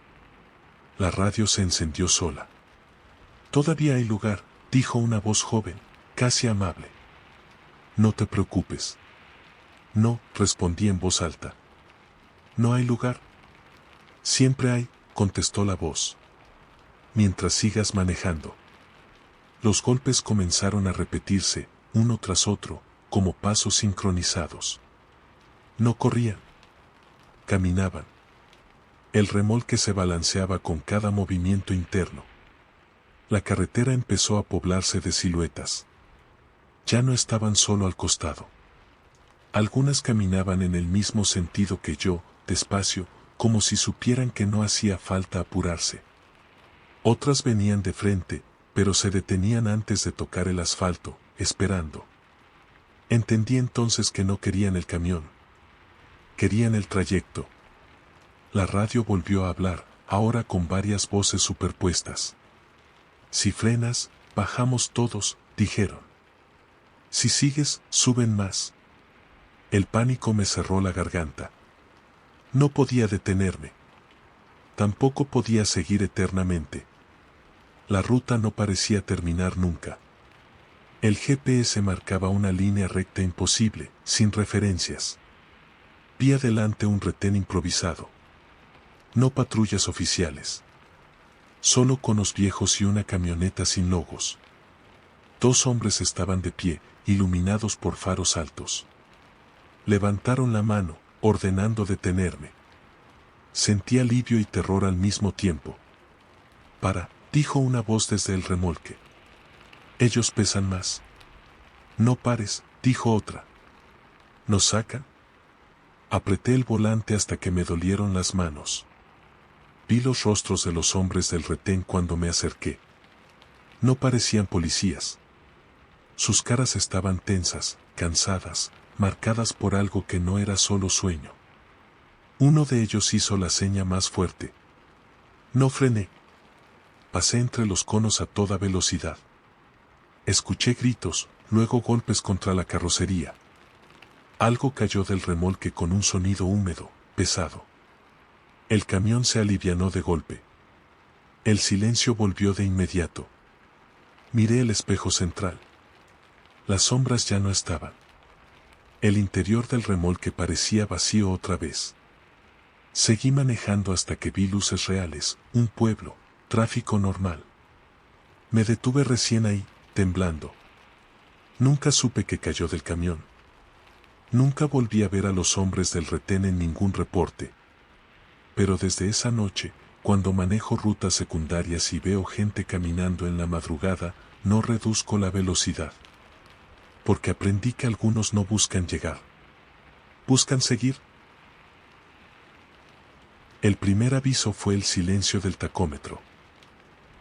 La radio se encendió sola. Todavía hay lugar, dijo una voz joven, casi amable. No te preocupes. No, respondí en voz alta. No hay lugar. Siempre hay, contestó la voz. Mientras sigas manejando. Los golpes comenzaron a repetirse, uno tras otro, como pasos sincronizados. No corrían. Caminaban. El remolque se balanceaba con cada movimiento interno. La carretera empezó a poblarse de siluetas. Ya no estaban solo al costado. Algunas caminaban en el mismo sentido que yo, despacio, como si supieran que no hacía falta apurarse. Otras venían de frente, pero se detenían antes de tocar el asfalto, esperando. Entendí entonces que no querían el camión. Querían el trayecto. La radio volvió a hablar, ahora con varias voces superpuestas. Si frenas, bajamos todos, dijeron. Si sigues, suben más. El pánico me cerró la garganta. No podía detenerme. Tampoco podía seguir eternamente. La ruta no parecía terminar nunca. El GPS marcaba una línea recta imposible, sin referencias. Vi adelante un retén improvisado. No patrullas oficiales. Solo conos viejos y una camioneta sin logos. 2 hombres estaban de pie, iluminados por faros altos. Levantaron la mano, ordenando detenerme. Sentí alivio y terror al mismo tiempo. Para, dijo una voz desde el remolque. Ellos pesan más. No pares, dijo otra. ¿Nos sacan? Apreté el volante hasta que me dolieron las manos. Vi los rostros de los hombres del retén cuando me acerqué. No parecían policías. Sus caras estaban tensas, cansadas, marcadas por algo que no era solo sueño. Uno de ellos hizo la seña más fuerte. No frené. Pasé entre los conos a toda velocidad. Escuché gritos, luego golpes contra la carrocería. Algo cayó del remolque con un sonido húmedo, pesado. El camión se alivianó de golpe. El silencio volvió de inmediato. Miré el espejo central. Las sombras ya no estaban. El interior del remolque parecía vacío otra vez. Seguí manejando hasta que vi luces reales, un pueblo, tráfico normal. Me detuve recién ahí, temblando. Nunca supe qué cayó del camión. Nunca volví a ver a los hombres del retén en ningún reporte. Pero desde esa noche, cuando manejo rutas secundarias y veo gente caminando en la madrugada, no reduzco la velocidad. Porque aprendí que algunos no buscan llegar. Buscan seguir. El primer aviso fue el silencio del tacómetro.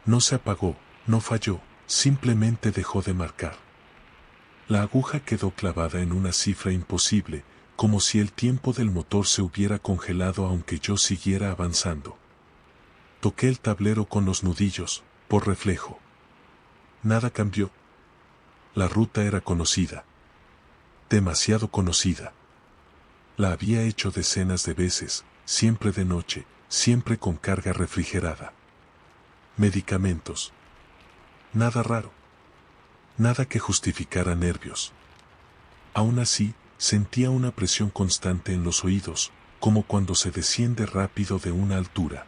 No se apagó, no falló, simplemente dejó de marcar. La aguja quedó clavada en una cifra imposible, como si el tiempo del motor se hubiera congelado aunque yo siguiera avanzando. Toqué el tablero con los nudillos, por reflejo. Nada cambió. La ruta era conocida. Demasiado conocida. La había hecho decenas de veces, siempre de noche, siempre con carga refrigerada. Medicamentos. Nada raro. Nada que justificara nervios. Aún así, sentía una presión constante en los oídos, como cuando se desciende rápido de una altura.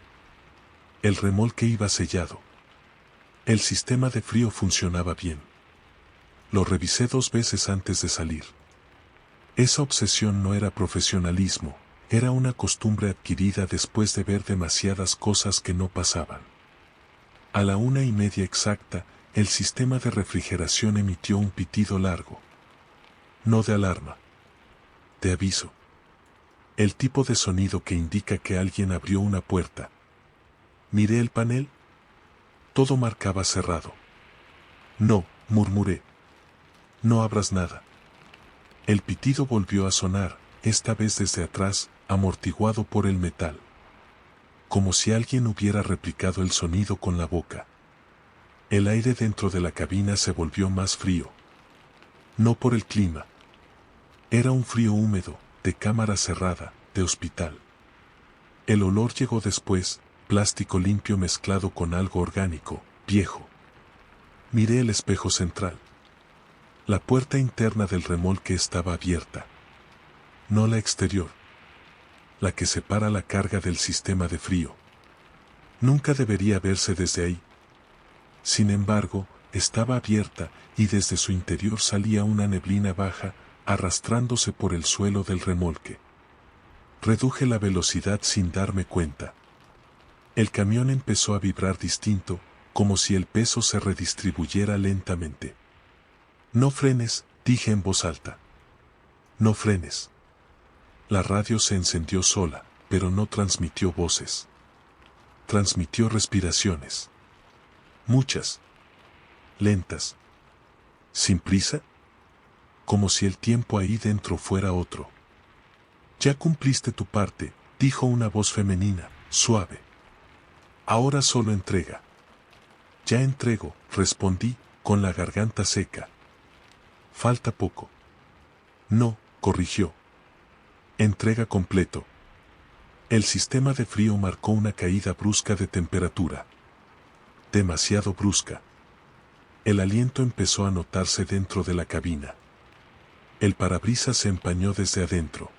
El remolque iba sellado. El sistema de frío funcionaba bien. Lo revisé 2 veces antes de salir. Esa obsesión no era profesionalismo, era una costumbre adquirida después de ver demasiadas cosas que no pasaban. A la 1:30 exacta, el sistema de refrigeración emitió un pitido largo. No de alarma. De aviso. El tipo de sonido que indica que alguien abrió una puerta. Miré el panel. Todo marcaba cerrado. No, murmuré. No abras nada. El pitido volvió a sonar, esta vez desde atrás, amortiguado por el metal. Como si alguien hubiera replicado el sonido con la boca. El aire dentro de la cabina se volvió más frío. No por el clima. Era un frío húmedo, de cámara cerrada, de hospital. El olor llegó después, plástico limpio mezclado con algo orgánico, viejo. Miré el espejo central. La puerta interna del remolque estaba abierta. No la exterior. La que separa la carga del sistema de frío. Nunca debería verse desde ahí. Sin embargo, estaba abierta y desde su interior salía una neblina baja, arrastrándose por el suelo del remolque. Reduje la velocidad sin darme cuenta. El camión empezó a vibrar distinto, como si el peso se redistribuyera lentamente. No frenes, dije en voz alta. No frenes. La radio se encendió sola, pero no transmitió voces. Transmitió respiraciones. Muchas. Lentas. Sin prisa. Como si el tiempo ahí dentro fuera otro. Ya cumpliste tu parte, dijo una voz femenina, suave. Ahora solo entrega. Ya entrego, respondí, con la garganta seca. Falta poco. No, corrigió. Entrega completo. El sistema de frío marcó una caída brusca de temperatura. Demasiado brusca. El aliento empezó a notarse dentro de la cabina. El parabrisas se empañó desde adentro.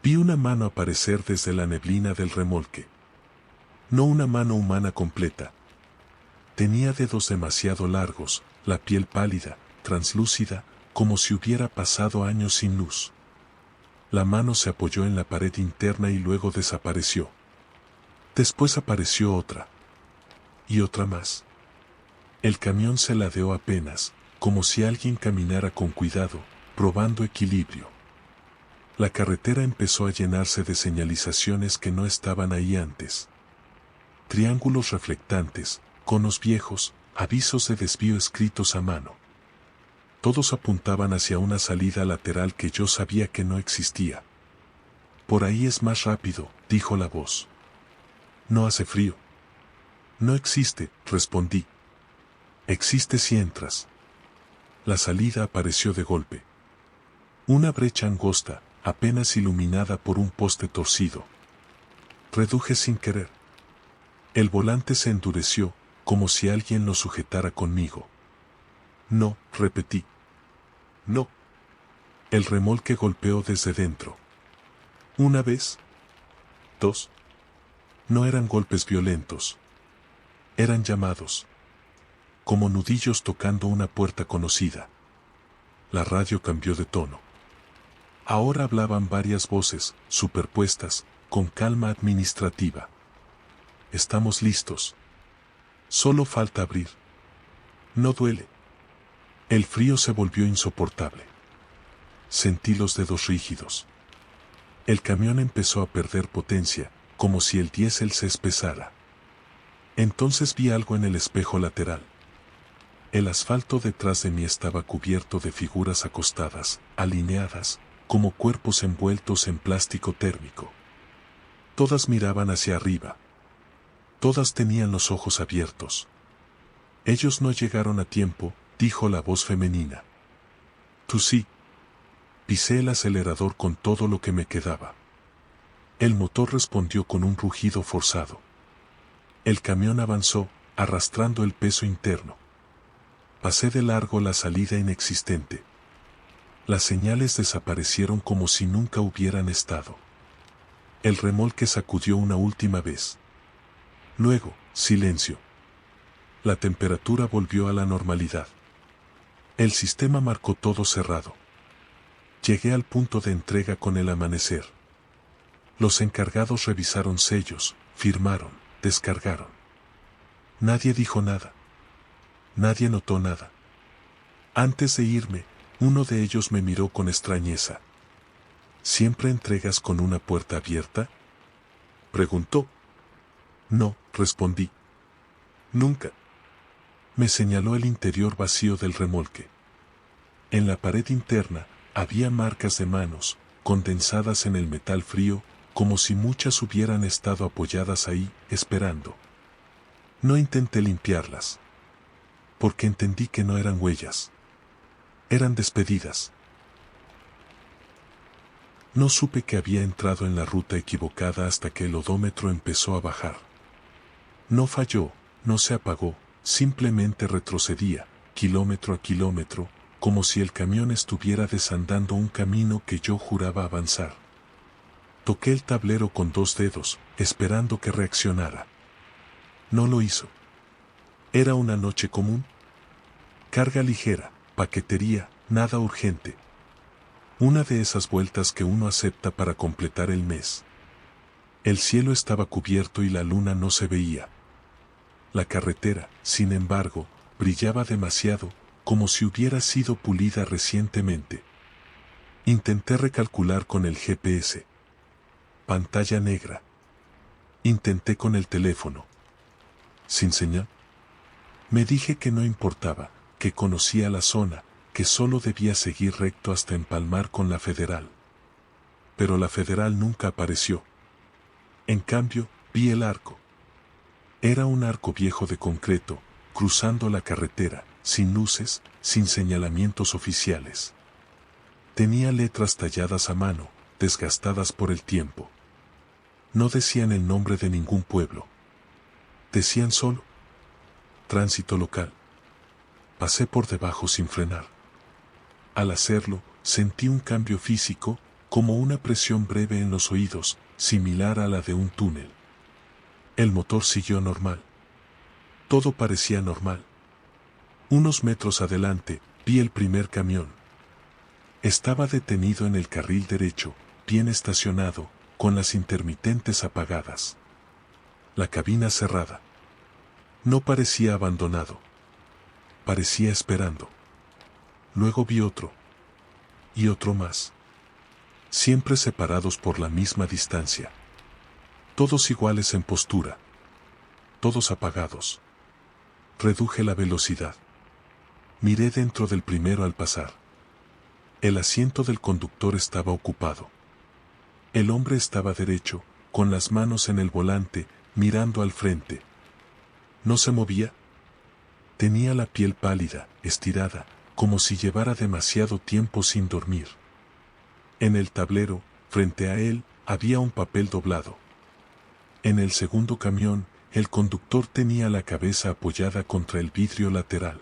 Vi una mano aparecer desde la neblina del remolque. No una mano humana completa. Tenía dedos demasiado largos, la piel pálida, translúcida, como si hubiera pasado años sin luz. La mano se apoyó en la pared interna y luego desapareció. Después apareció otra. Y otra más. El camión se ladeó apenas, como si alguien caminara con cuidado, probando equilibrio. La carretera empezó a llenarse de señalizaciones que no estaban ahí antes. Triángulos reflectantes, conos viejos, avisos de desvío escritos a mano. Todos apuntaban hacia una salida lateral que yo sabía que no existía. Por ahí es más rápido, dijo la voz. No hace frío. No existe, respondí. Existe si entras. La salida apareció de golpe. Una brecha angosta, apenas iluminada por un poste torcido. Reduje sin querer. El volante se endureció, como si alguien lo sujetara conmigo. No, repetí. No. El remolque golpeó desde dentro. Una vez. Dos. No eran golpes violentos. Eran llamados. Como nudillos tocando una puerta conocida. La radio cambió de tono. Ahora hablaban varias voces, superpuestas, con calma administrativa. Estamos listos. Solo falta abrir. No duele. El frío se volvió insoportable. Sentí los dedos rígidos. El camión empezó a perder potencia, como si el diésel se espesara. Entonces vi algo en el espejo lateral. El asfalto detrás de mí estaba cubierto de figuras acostadas, alineadas, como cuerpos envueltos en plástico térmico. Todas miraban hacia arriba. Todas tenían los ojos abiertos. Ellos no llegaron a tiempo, dijo la voz femenina. Tú sí. Pisé el acelerador con todo lo que me quedaba. El motor respondió con un rugido forzado. El camión avanzó, arrastrando el peso interno. Pasé de largo la salida inexistente. Las señales desaparecieron como si nunca hubieran estado. El remolque sacudió una última vez. Luego, silencio. La temperatura volvió a la normalidad. El sistema marcó todo cerrado. Llegué al punto de entrega con el amanecer. Los encargados revisaron sellos, firmaron, descargaron. Nadie dijo nada. Nadie notó nada. Antes de irme, uno de ellos me miró con extrañeza. ¿Siempre entregas con una puerta abierta?, preguntó. No, respondí. Nunca. Me señaló el interior vacío del remolque. En la pared interna, había marcas de manos, condensadas en el metal frío, como si muchas hubieran estado apoyadas ahí, esperando. No intenté limpiarlas. Porque entendí que no eran huellas. Eran despedidas. No supe que había entrado en la ruta equivocada hasta que el odómetro empezó a bajar. No falló, no se apagó, simplemente retrocedía, kilómetro a kilómetro, como si el camión estuviera desandando un camino que yo juraba avanzar. Toqué el tablero con 2 dedos, esperando que reaccionara. No lo hizo. Era una noche común. Carga ligera, paquetería, nada urgente. Una de esas vueltas que uno acepta para completar el mes. El cielo estaba cubierto y la luna no se veía. La carretera, sin embargo, brillaba demasiado, como si hubiera sido pulida recientemente. Intenté recalcular con el GPS. Pantalla negra. Intenté con el teléfono. Sin señal. Me dije que no importaba, que conocía la zona, que solo debía seguir recto hasta empalmar con la Federal. Pero la Federal nunca apareció. En cambio, vi el arco. Era un arco viejo de concreto, cruzando la carretera, sin luces, sin señalamientos oficiales. Tenía letras talladas a mano, desgastadas por el tiempo. No decían el nombre de ningún pueblo. Decían solo tránsito local. Pasé por debajo sin frenar. Al hacerlo, sentí un cambio físico, como una presión breve en los oídos, similar a la de un túnel. El motor siguió normal. Todo parecía normal. Unos metros adelante, vi el primer camión. Estaba detenido en el carril derecho, bien estacionado, con las intermitentes apagadas. La cabina cerrada. No parecía abandonado. Parecía esperando. Luego vi otro. Y otro más. Siempre separados por la misma distancia. Todos iguales en postura. Todos apagados. Reduje la velocidad. Miré dentro del primero al pasar. El asiento del conductor estaba ocupado. El hombre estaba derecho, con las manos en el volante, mirando al frente. No se movía. Tenía la piel pálida, estirada, como si llevara demasiado tiempo sin dormir. En el tablero, frente a él, había un papel doblado. En el segundo camión, el conductor tenía la cabeza apoyada contra el vidrio lateral.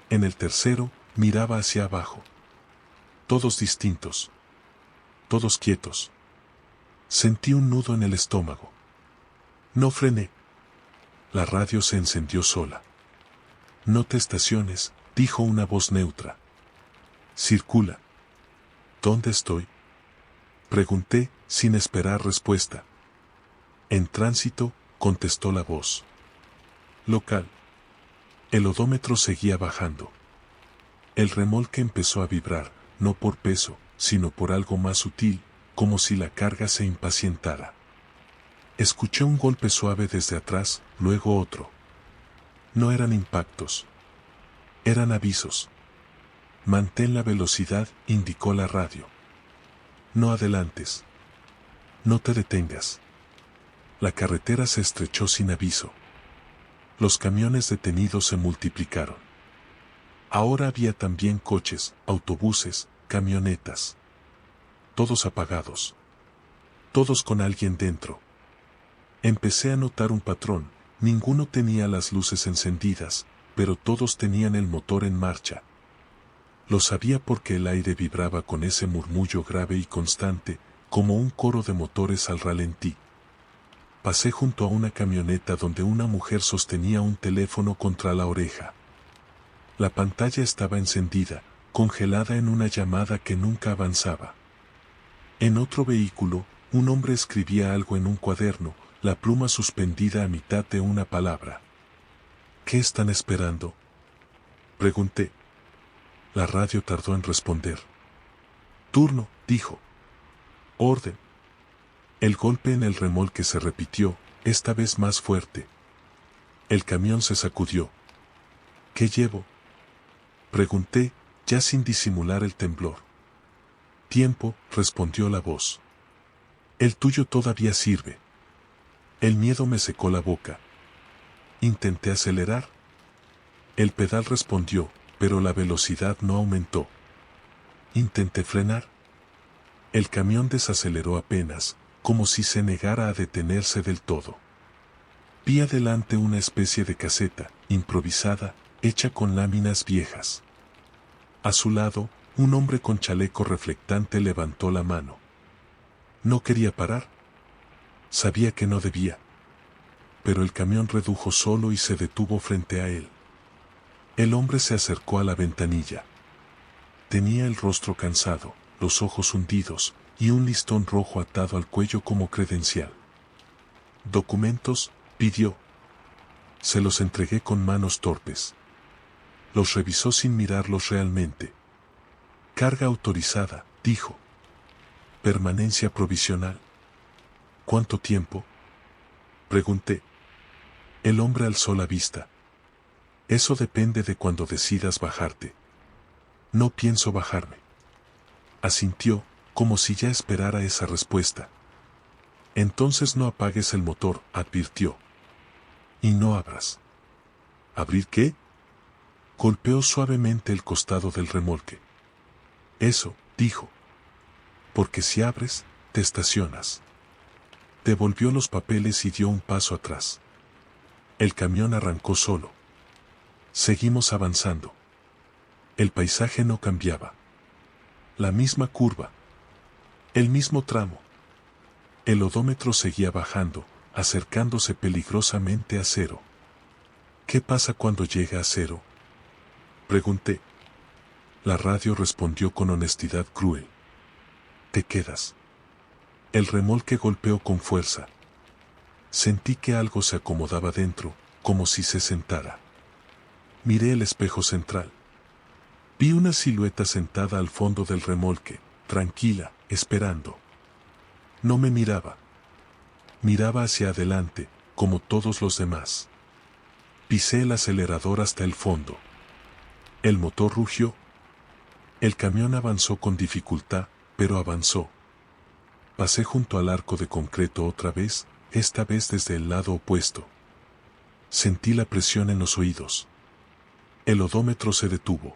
En el tercero, miraba hacia abajo. Todos distintos. Todos quietos. Sentí un nudo en el estómago. No frené. La radio se encendió sola. No te estaciones, dijo una voz neutra. Circula. ¿Dónde estoy? Pregunté, sin esperar respuesta. En tránsito, contestó la voz. Local. El odómetro seguía bajando. El remolque empezó a vibrar, no por peso, sino por algo más sutil, como si la carga se impacientara. Escuché un golpe suave desde atrás, luego otro. No eran impactos. Eran avisos. Mantén la velocidad, indicó la radio. No adelantes. No te detengas. La carretera se estrechó sin aviso. Los camiones detenidos se multiplicaron. Ahora había también coches, autobuses, camionetas. Todos apagados. Todos con alguien dentro. Empecé a notar un patrón. Ninguno tenía las luces encendidas, pero todos tenían el motor en marcha. Lo sabía porque el aire vibraba con ese murmullo grave y constante, como un coro de motores al ralentí. Pasé junto a una camioneta donde una mujer sostenía un teléfono contra la oreja. La pantalla estaba encendida, congelada en una llamada que nunca avanzaba. En otro vehículo, un hombre escribía algo en un cuaderno, la pluma suspendida a mitad de una palabra. ¿Qué están esperando?, pregunté. La radio tardó en responder. Turno, dijo. Orden. El golpe en el remolque se repitió, esta vez más fuerte. El camión se sacudió. ¿Qué llevo?, pregunté, ya sin disimular el temblor. Tiempo, respondió la voz. El tuyo todavía sirve. El miedo me secó la boca. Intenté acelerar. El pedal respondió, pero la velocidad no aumentó. Intenté frenar. El camión desaceleró apenas, como si se negara a detenerse del todo. Vi adelante una especie de caseta, improvisada, hecha con láminas viejas. A su lado, un hombre con chaleco reflectante levantó la mano. No quería parar. Sabía que no debía. Pero el camión redujo solo y se detuvo frente a él. El hombre se acercó a la ventanilla. Tenía el rostro cansado, los ojos hundidos, y un listón rojo atado al cuello como credencial. ¿Documentos?, pidió. Se los entregué con manos torpes. Los revisó sin mirarlos realmente. Carga autorizada, dijo. Permanencia provisional. ¿Cuánto tiempo?, pregunté. El hombre alzó la vista. Eso depende de cuando decidas bajarte. No pienso bajarme. Asintió, como si ya esperara esa respuesta. Entonces no apagues el motor, advirtió. Y no abras. ¿Abrir qué? Golpeó suavemente el costado del remolque. Eso, dijo. Porque si abres, te estacionas. Devolvió los papeles y dio un paso atrás. El camión arrancó solo. Seguimos avanzando. El paisaje no cambiaba. La misma curva. El mismo tramo. El odómetro seguía bajando, acercándose peligrosamente a cero. ¿Qué pasa cuando llega a cero? Pregunté. La radio respondió con honestidad cruel. Te quedas. El remolque golpeó con fuerza. Sentí que algo se acomodaba dentro, como si se sentara. Miré el espejo central. Vi una silueta sentada al fondo del remolque, tranquila, esperando. No me miraba. Miraba hacia adelante, como todos los demás. Pisé el acelerador hasta el fondo. El motor rugió. El camión avanzó con dificultad, pero avanzó. Pasé junto al arco de concreto otra vez, esta vez desde el lado opuesto. Sentí la presión en los oídos. El odómetro se detuvo.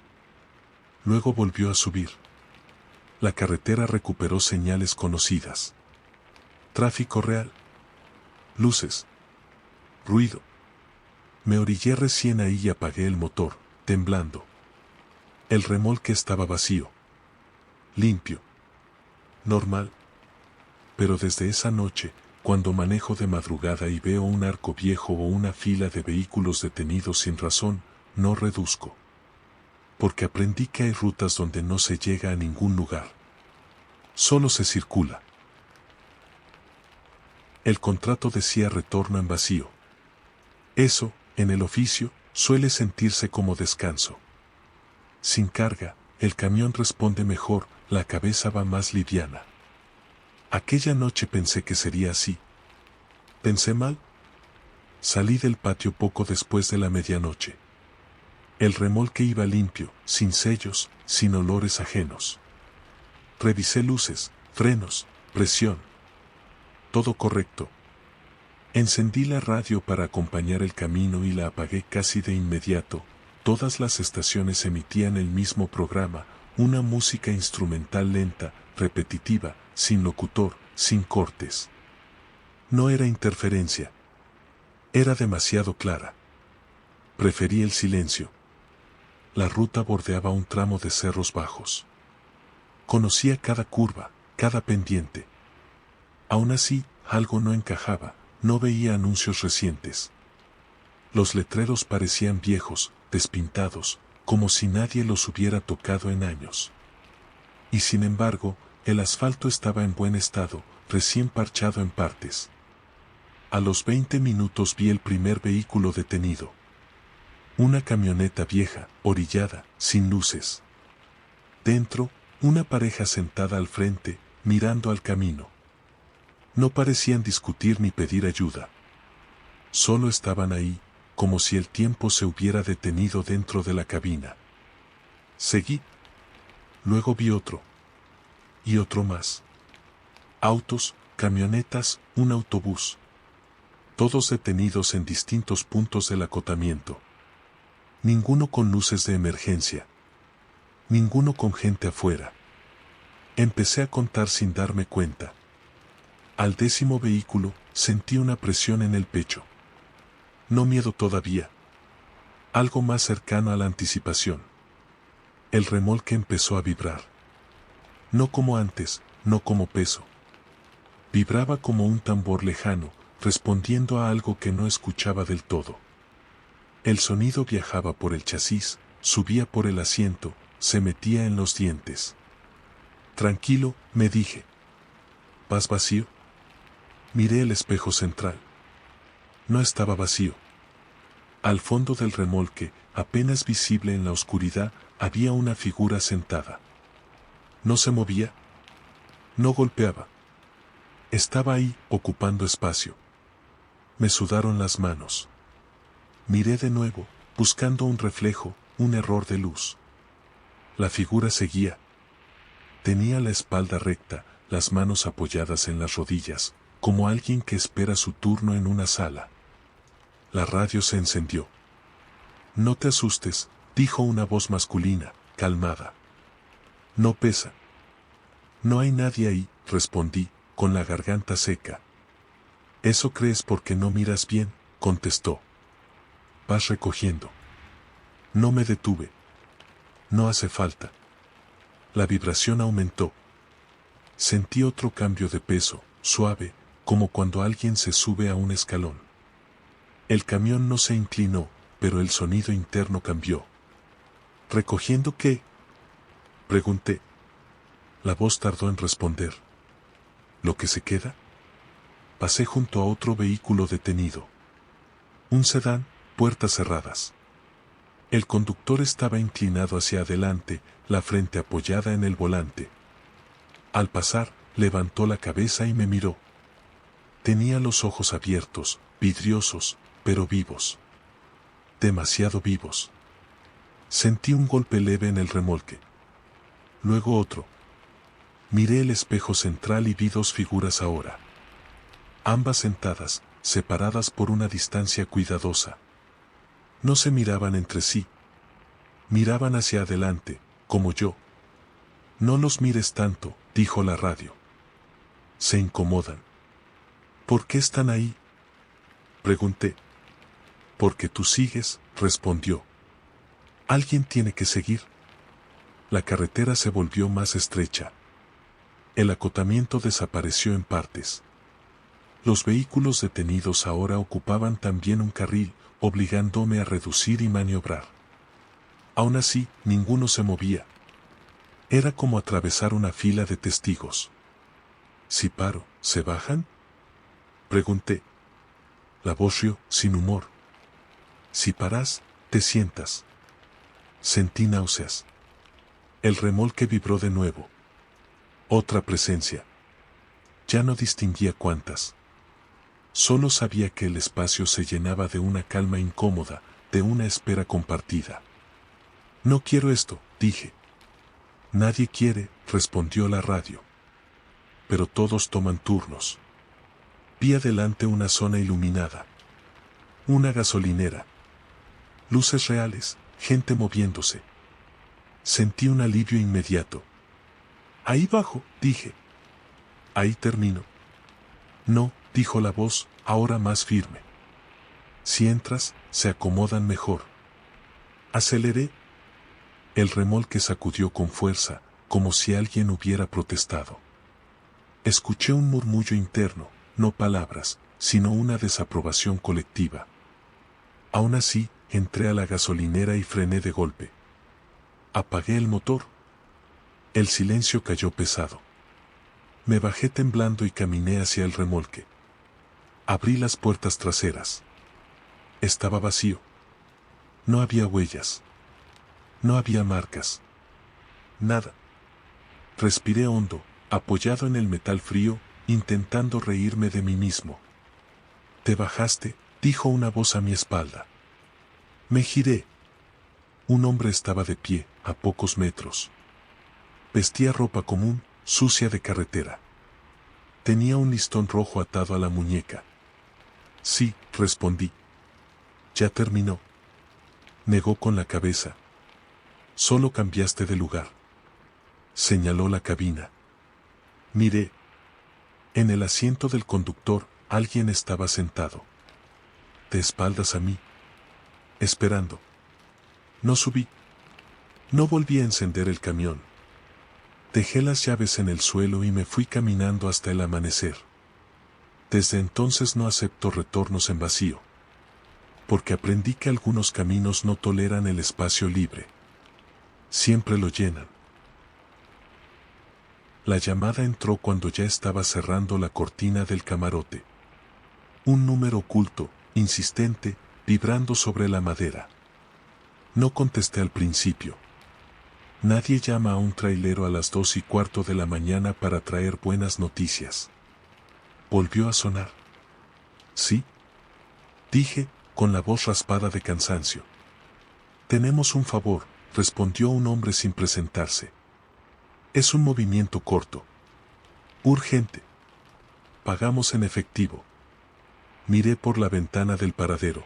Luego volvió a subir. La carretera recuperó señales conocidas. Tráfico real. Luces. Ruido. Me orillé recién ahí y apagué el motor, temblando. El remolque estaba vacío. Limpio. Normal. Pero desde esa noche, cuando manejo de madrugada y veo un arco viejo o una fila de vehículos detenidos sin razón, no reduzco. Porque aprendí que hay rutas donde no se llega a ningún lugar. Solo se circula. El contrato decía retorno en vacío. Eso, en el oficio, suele sentirse como descanso. Sin carga, el camión responde mejor, la cabeza va más liviana. Aquella noche pensé que sería así. ¿Pensé mal? Salí del patio poco después de la medianoche. El remolque iba limpio, sin sellos, sin olores ajenos. Revisé luces, frenos, presión. Todo correcto. Encendí la radio para acompañar el camino y la apagué casi de inmediato. Todas las estaciones emitían el mismo programa, una música instrumental lenta, repetitiva, sin locutor, sin cortes. No era interferencia. Era demasiado clara. Preferí el silencio. La ruta bordeaba un tramo de cerros bajos. Conocía cada curva, cada pendiente. Aún así, algo no encajaba, no veía anuncios recientes. Los letreros parecían viejos, despintados, como si nadie los hubiera tocado en años. Y sin embargo, el asfalto estaba en buen estado, recién parchado en partes. A los 20 minutos vi el primer vehículo detenido. Una camioneta vieja, orillada, sin luces. Dentro, una pareja sentada al frente, mirando al camino. No parecían discutir ni pedir ayuda. Solo estaban ahí, como si el tiempo se hubiera detenido dentro de la cabina. Seguí. Luego vi otro. Y otro más. Autos, camionetas, un autobús. Todos detenidos en distintos puntos del acotamiento. Ninguno con luces de emergencia. Ninguno con gente afuera. Empecé a contar sin darme cuenta. Al 10º vehículo, sentí una presión en el pecho. No miedo todavía. Algo más cercano a la anticipación. El remolque empezó a vibrar. No como antes, no como peso. Vibraba como un tambor lejano, respondiendo a algo que no escuchaba del todo. El sonido viajaba por el chasis, subía por el asiento, se metía en los dientes. Tranquilo, me dije. ¿Vas vacío? Miré el espejo central. No estaba vacío. Al fondo del remolque, apenas visible en la oscuridad, había una figura sentada. No se movía. No golpeaba. Estaba ahí, ocupando espacio. Me sudaron las manos. Miré de nuevo, buscando un reflejo, un error de luz. La figura seguía. Tenía la espalda recta, las manos apoyadas en las rodillas, como alguien que espera su turno en una sala. La radio se encendió. No te asustes, dijo una voz masculina, calmada. No pesa. No hay nadie ahí, respondí, con la garganta seca. Eso crees porque no miras bien, contestó. Vas recogiendo. No me detuve. No hace falta. La vibración aumentó. Sentí otro cambio de peso, suave, como cuando alguien se sube a un escalón. El camión no se inclinó, pero el sonido interno cambió. ¿Recogiendo qué?, pregunté. La voz tardó en responder. ¿Lo que se queda? Pasé junto a otro vehículo detenido. Un sedán, puertas cerradas. El conductor estaba inclinado hacia adelante, la frente apoyada en el volante. Al pasar, levantó la cabeza y me miró. Tenía los ojos abiertos, vidriosos, pero vivos. Demasiado vivos. Sentí un golpe leve en el remolque. Luego otro. Miré el espejo central y vi dos figuras ahora. Ambas sentadas, separadas por una distancia cuidadosa. No se miraban entre sí. Miraban hacia adelante, como yo. No los mires tanto, dijo la radio. Se incomodan. ¿Por qué están ahí?, pregunté. Porque tú sigues, respondió. Alguien tiene que seguir. La carretera se volvió más estrecha. El acotamiento desapareció en partes. Los vehículos detenidos ahora ocupaban también un carril, obligándome a reducir y maniobrar. Aún así, ninguno se movía. Era como atravesar una fila de testigos. Si paro, ¿se bajan?, pregunté. La voz rió, sin humor. Si paras, te sientas. Sentí náuseas. El remolque vibró de nuevo. Otra presencia. Ya no distinguía cuántas. Solo sabía que el espacio se llenaba de una calma incómoda, de una espera compartida. No quiero esto, dije. Nadie quiere, respondió la radio. Pero todos toman turnos. Vi adelante una zona iluminada. Una gasolinera. Luces reales, gente moviéndose. Sentí un alivio inmediato. Ahí bajo, dije. Ahí termino. No, dijo la voz, ahora más firme. Si entras, se acomodan mejor. Aceleré. El remolque sacudió con fuerza, como si alguien hubiera protestado. Escuché un murmullo interno, no palabras, sino una desaprobación colectiva. Aún así, entré a la gasolinera y frené de golpe. Apagué el motor. El silencio cayó pesado. Me bajé temblando y caminé hacia el remolque. Abrí las puertas traseras. Estaba vacío. No había huellas. No había marcas. Nada. Respiré hondo, apoyado en el metal frío, intentando reírme de mí mismo. «Te bajaste», dijo una voz a mi espalda. Me giré. Un hombre estaba de pie, a pocos metros. Vestía ropa común, sucia de carretera. Tenía un listón rojo atado a la muñeca. Sí, respondí. Ya terminó. Negó con la cabeza. Solo cambiaste de lugar. Señaló la cabina. Miré. En el asiento del conductor, alguien estaba sentado. De espaldas a mí. Esperando. No subí. No volví a encender el camión. Dejé las llaves en el suelo y me fui caminando hasta el amanecer. Desde entonces no acepto retornos en vacío. Porque aprendí que algunos caminos no toleran el espacio libre. Siempre lo llenan. La llamada entró cuando ya estaba cerrando la cortina del camarote. Un número oculto, insistente, vibrando sobre la madera. No contesté al principio. Nadie llama a un trailero a las 2:15 de la mañana para traer buenas noticias. Volvió a sonar. Sí, dije, con la voz raspada de cansancio. Tenemos un favor, respondió un hombre sin presentarse. Es un movimiento corto. Urgente. Pagamos en efectivo. Miré por la ventana del paradero.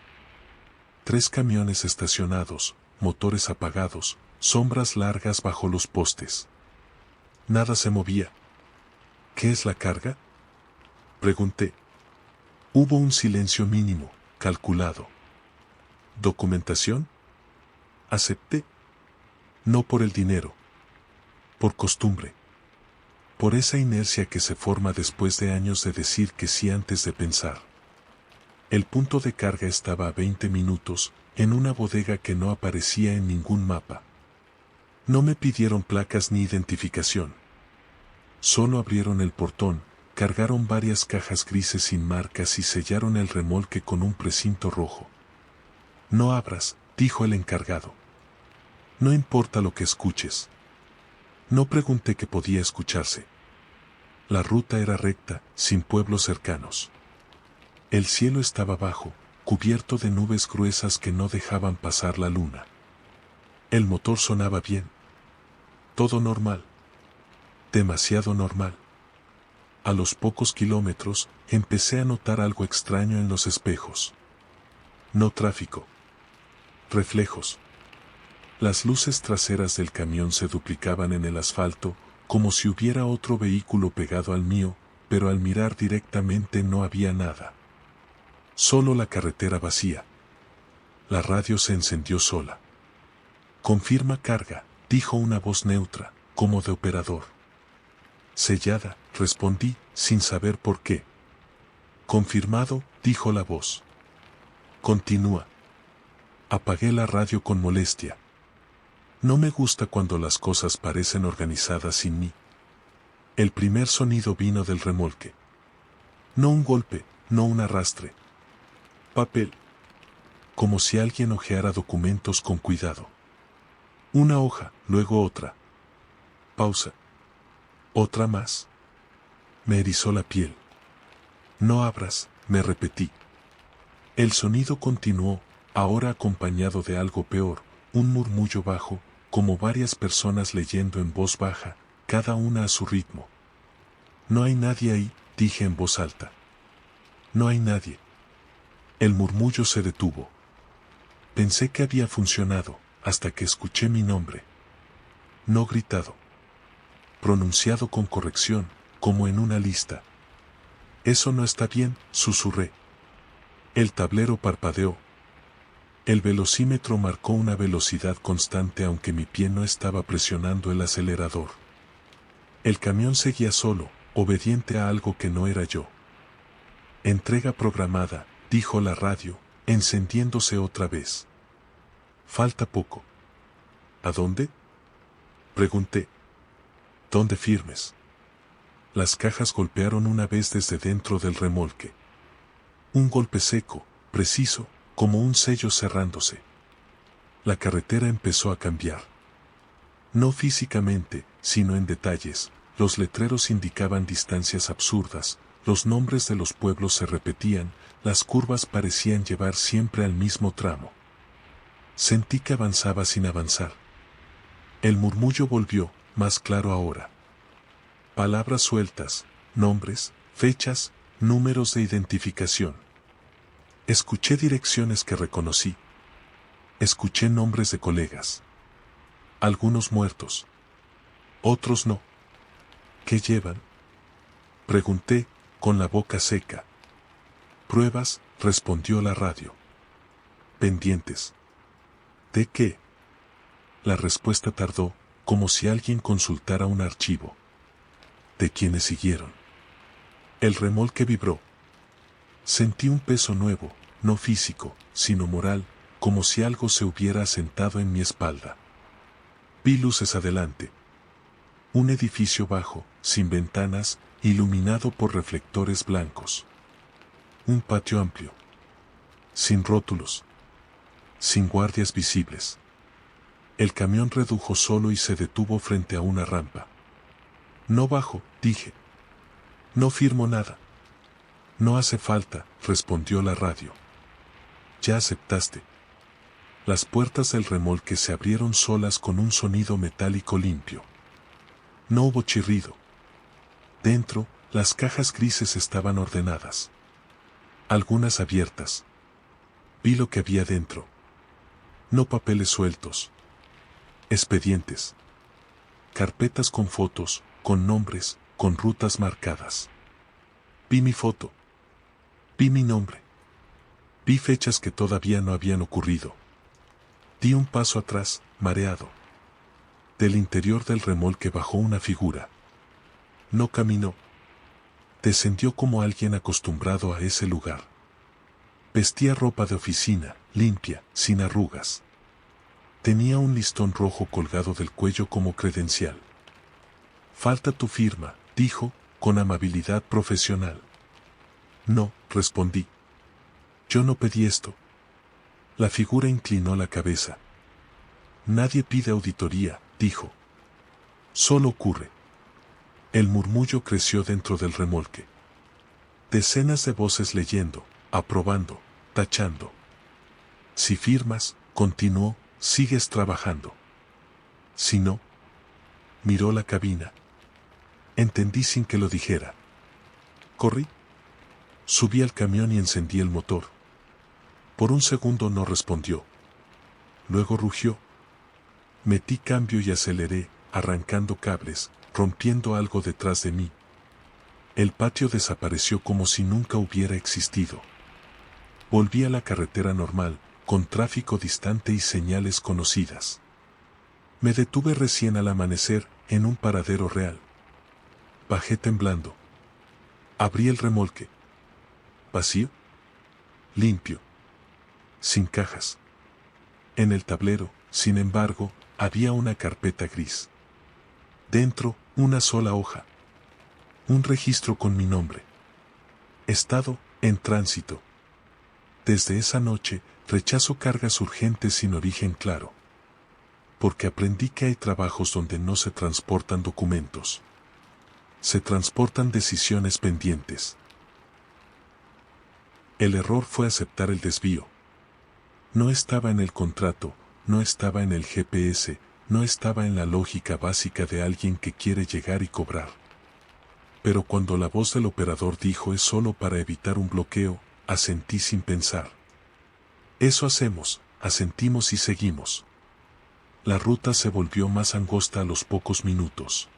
3 camiones estacionados, motores apagados, sombras largas bajo los postes. Nada se movía. ¿Qué es la carga?, pregunté. Hubo un silencio mínimo, calculado. ¿Documentación? Acepté. No por el dinero. Por costumbre. Por esa inercia que se forma después de años de decir que sí antes de pensar. El punto de carga estaba a 20 minutos, en una bodega que no aparecía en ningún mapa. No me pidieron placas ni identificación. Solo abrieron el portón, cargaron varias cajas grises sin marcas y sellaron el remolque con un precinto rojo. No abras, dijo el encargado. No importa lo que escuches. No pregunté qué podía escucharse. La ruta era recta, sin pueblos cercanos. El cielo estaba bajo, cubierto de nubes gruesas que no dejaban pasar la luna. El motor sonaba bien. Todo normal. Demasiado normal. A los pocos kilómetros, empecé a notar algo extraño en los espejos. No tráfico. Reflejos. Las luces traseras del camión se duplicaban en el asfalto, como si hubiera otro vehículo pegado al mío, pero al mirar directamente no había nada. Solo la carretera vacía. La radio se encendió sola. Confirma carga, dijo una voz neutra, como de operador. Sellada, respondí, sin saber por qué. Confirmado, dijo la voz. Continúa. Apagué la radio con molestia. No me gusta cuando las cosas parecen organizadas sin mí. El primer sonido vino del remolque. No un golpe, no un arrastre. Papel. Como si alguien hojeara documentos con cuidado. Una hoja, luego otra. Pausa. Otra más. Me erizó la piel. No abras, me repetí. El sonido continuó, ahora acompañado de algo peor, un murmullo bajo, como varias personas leyendo en voz baja, cada una a su ritmo. No hay nadie ahí, dije en voz alta. No hay nadie. El murmullo se detuvo. Pensé que había funcionado, hasta que escuché mi nombre. No gritado. Pronunciado con corrección, como en una lista. Eso no está bien, susurré. El tablero parpadeó. El velocímetro marcó una velocidad constante aunque mi pie no estaba presionando el acelerador. El camión seguía solo, obediente a algo que no era yo. Entrega programada, dijo la radio, encendiéndose otra vez. Falta poco. ¿A dónde?, pregunté. ¿Dónde firmes? Las cajas golpearon una vez desde dentro del remolque. Un golpe seco, preciso, como un sello cerrándose. La carretera empezó a cambiar. No físicamente, sino en detalles. Los letreros indicaban distancias absurdas, los nombres de los pueblos se repetían, las curvas parecían llevar siempre al mismo tramo. Sentí que avanzaba sin avanzar. El murmullo volvió, más claro ahora. Palabras sueltas, nombres, fechas, números de identificación. Escuché direcciones que reconocí. Escuché nombres de colegas. Algunos muertos. Otros no. ¿Qué llevan?, pregunté, con la boca seca. Pruebas, respondió la radio. Pendientes. ¿De qué? La respuesta tardó, como si alguien consultara un archivo. ¿De quienes siguieron? El remolque vibró. Sentí un peso nuevo, no físico, sino moral, como si algo se hubiera asentado en mi espalda. Vi luces adelante. Un edificio bajo, sin ventanas, iluminado por reflectores blancos. Un patio amplio. Sin rótulos. Sin guardias visibles. El camión redujo solo y se detuvo frente a una rampa. No bajo, dije. No firmo nada. No hace falta, respondió la radio. Ya aceptaste. Las puertas del remolque se abrieron solas con un sonido metálico limpio. No hubo chirrido. Dentro, Las cajas grises estaban ordenadas. Algunas abiertas. Vi lo que había dentro. No papeles sueltos. Expedientes. Carpetas con fotos, con nombres, con rutas marcadas. Vi mi foto. Vi mi nombre. Vi fechas que todavía no habían ocurrido. Di un paso atrás, mareado. Del interior del remolque bajó una figura. No caminó. Descendió como alguien acostumbrado a ese lugar. Vestía ropa de oficina, limpia, sin arrugas. Tenía un listón rojo colgado del cuello como credencial. «Falta tu firma», dijo, con amabilidad profesional. «No», respondí. «Yo no pedí esto». La figura inclinó la cabeza. «Nadie pide auditoría», dijo. «Solo ocurre». El murmullo creció dentro del remolque. Decenas de voces leyendo, aprobando, tachando. «Si firmas», continuó, «sigues trabajando. Si no». Miró la cabina. Entendí sin que lo dijera. Corrí. Subí al camión y encendí el motor. Por un segundo no respondió. Luego rugió. Metí cambio y aceleré, arrancando cables, rompiendo algo detrás de mí. El patio desapareció como si nunca hubiera existido. Volví a la carretera normal, con tráfico distante y señales conocidas. Me detuve recién al amanecer, en un paradero real. Bajé temblando. Abrí el remolque. Vacío. Limpio. Sin cajas. En el tablero, sin embargo, había una carpeta gris. Dentro, una sola hoja. Un registro con mi nombre. Estado, en tránsito. Desde esa noche, rechazo cargas urgentes sin origen claro. Porque aprendí que hay trabajos donde no se transportan documentos. Se transportan decisiones pendientes. El error fue aceptar el desvío. No estaba en el contrato, no estaba en el GPS, no estaba en la lógica básica de alguien que quiere llegar y cobrar. Pero cuando la voz del operador dijo es solo para evitar un bloqueo, asentí sin pensar. Eso hacemos, asentimos y seguimos. La ruta se volvió más angosta a los pocos minutos.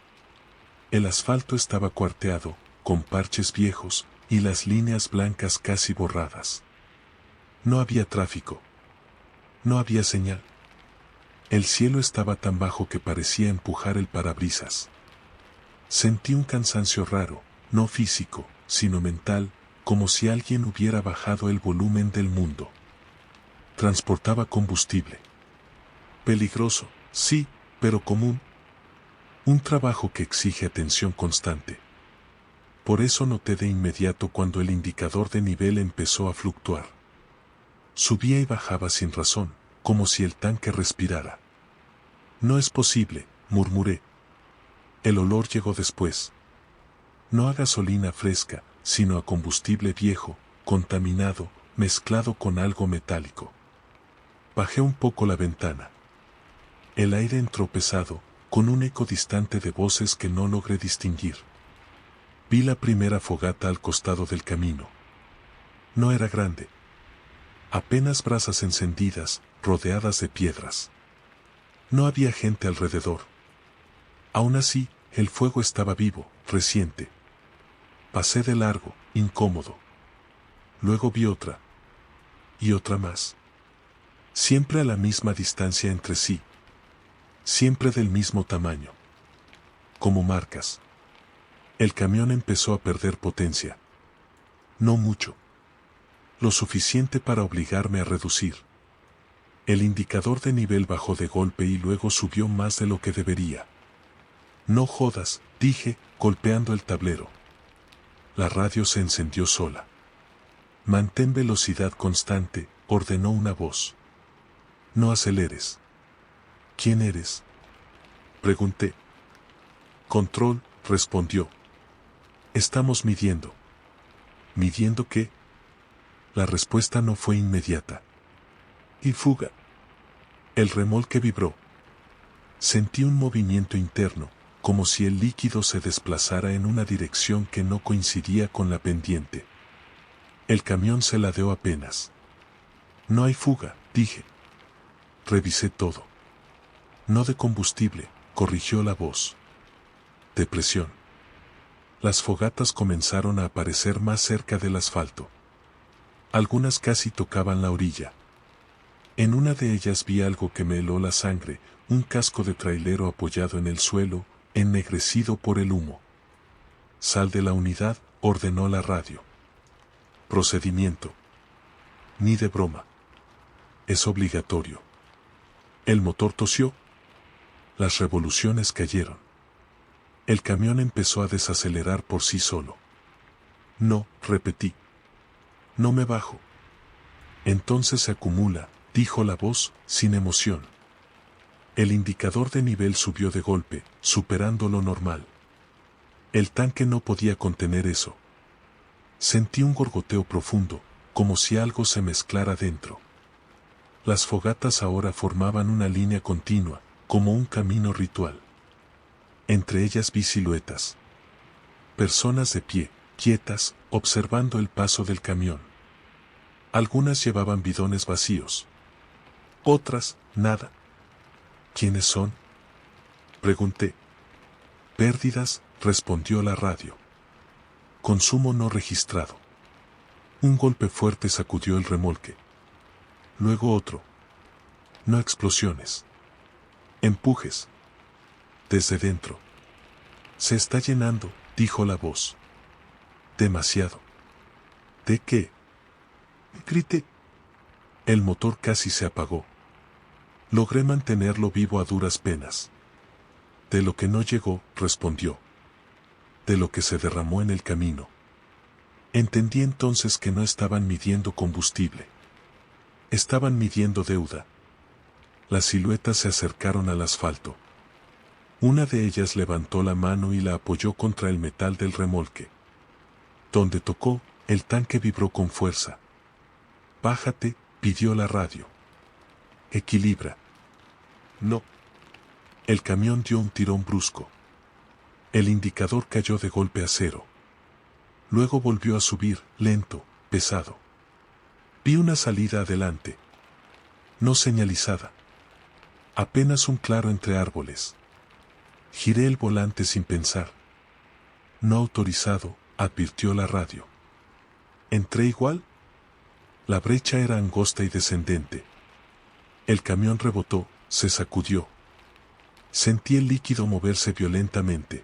El asfalto estaba cuarteado, con parches viejos, y las líneas blancas casi borradas. No había tráfico. No había señal. El cielo estaba tan bajo que parecía empujar el parabrisas. Sentí un cansancio raro, no físico, sino mental, como si alguien hubiera bajado el volumen del mundo. Transportaba combustible. Peligroso, sí, pero común. Un trabajo que exige atención constante. Por eso noté de inmediato cuando el indicador de nivel empezó a fluctuar. Subía y bajaba sin razón, como si el tanque respirara. No es posible, murmuré. El olor llegó después. No a gasolina fresca, sino a combustible viejo, contaminado, mezclado con algo metálico. Bajé un poco la ventana. El aire entró pesado, con un eco distante de voces que no logré distinguir. Vi la primera fogata al costado del camino. No era grande. Apenas brasas encendidas, rodeadas de piedras. No había gente alrededor. Aún así, el fuego estaba vivo, reciente. Pasé de largo, incómodo. Luego vi otra. Y otra más. Siempre a la misma distancia entre sí. Siempre del mismo tamaño. Como marcas. El camión empezó a perder potencia. No mucho. Lo suficiente para obligarme a reducir. El indicador de nivel bajó de golpe y luego subió más de lo que debería. No jodas, dije, golpeando el tablero. La radio se encendió sola. Mantén velocidad constante, ordenó una voz. No aceleres. ¿Quién eres? Pregunté. Control, respondió. Estamos midiendo. ¿Midiendo qué? La respuesta no fue inmediata. Y fuga. El remolque vibró. Sentí un movimiento interno, como si el líquido se desplazara en una dirección que no coincidía con la pendiente. El camión se ladeó apenas. No hay fuga, dije. Revisé todo. No de combustible, corrigió la voz. De presión. Las fogatas comenzaron a aparecer más cerca del asfalto. Algunas casi tocaban la orilla. En una de ellas vi algo que me heló la sangre, un casco de trailero apoyado en el suelo, ennegrecido por el humo. Sal de la unidad, ordenó la radio. Procedimiento. Ni de broma. Es obligatorio. El motor tosió. Las revoluciones cayeron. El camión empezó a desacelerar por sí solo. No, repetí. No me bajo. Entonces se acumula, dijo la voz, sin emoción. El indicador de nivel subió de golpe, superando lo normal. El tanque no podía contener eso. Sentí un gorgoteo profundo, como si algo se mezclara dentro. Las fogatas ahora formaban una línea continua, como un camino ritual. Entre ellas vi siluetas. Personas de pie, quietas, observando el paso del camión. Algunas llevaban bidones vacíos. Otras, nada. ¿Quiénes son?, pregunté. Pérdidas, respondió la radio. Consumo no registrado. Un golpe fuerte sacudió el remolque. Luego otro. No explosiones. Empujes. Desde dentro. Se está llenando, dijo la voz. Demasiado. ¿De qué?, grité. El motor casi se apagó. Logré mantenerlo vivo a duras penas. De lo que no llegó, respondió. De lo que se derramó en el camino. Entendí entonces que no estaban midiendo combustible. Estaban midiendo deuda. Las siluetas se acercaron al asfalto. Una de ellas levantó la mano y la apoyó contra el metal del remolque. Donde tocó, el tanque vibró con fuerza. Bájate, pidió la radio. Equilibra. No. El camión dio un tirón brusco. El indicador cayó de golpe a cero. Luego volvió a subir, lento, pesado. Vi una salida adelante. No señalizada. Apenas un claro entre árboles. Giré el volante sin pensar. No autorizado, advirtió la radio. ¿Entré igual? La brecha era angosta y descendente. El camión rebotó, se sacudió. Sentí el líquido moverse violentamente.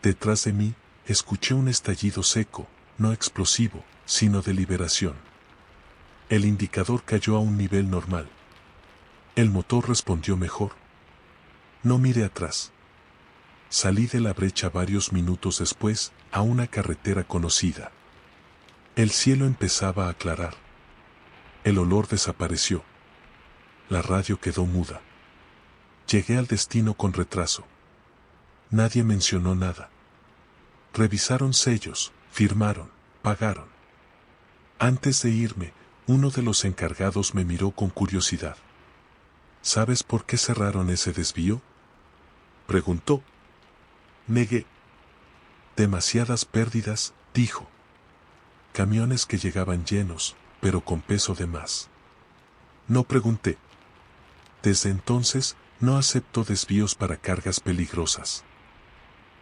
Detrás de mí, escuché un estallido seco, no explosivo, sino de liberación. El indicador cayó a un nivel normal. El motor respondió mejor. No miré atrás. Salí de la brecha varios minutos después, a una carretera conocida. El cielo empezaba a aclarar. El olor desapareció. La radio quedó muda. Llegué al destino con retraso. Nadie mencionó nada. Revisaron sellos, firmaron, pagaron. Antes de irme, uno de los encargados me miró con curiosidad. ¿Sabes por qué cerraron ese desvío?, preguntó. Negué. Demasiadas pérdidas, dijo. Camiones que llegaban llenos, pero con peso de más. No pregunté. Desde entonces, no acepto desvíos para cargas peligrosas.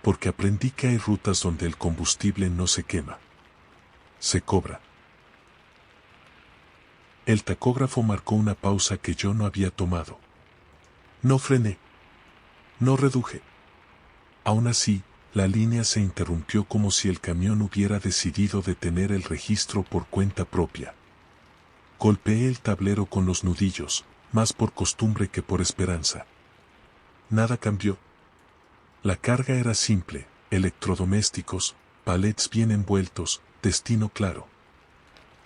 Porque aprendí que hay rutas donde el combustible no se quema. Se cobra. El tacógrafo marcó una pausa que yo no había tomado. No frené. No reduje. Aún así, la línea se interrumpió como si el camión hubiera decidido detener el registro por cuenta propia. Golpeé el tablero con los nudillos, más por costumbre que por esperanza. Nada cambió. La carga era simple, electrodomésticos, palets bien envueltos, destino claro.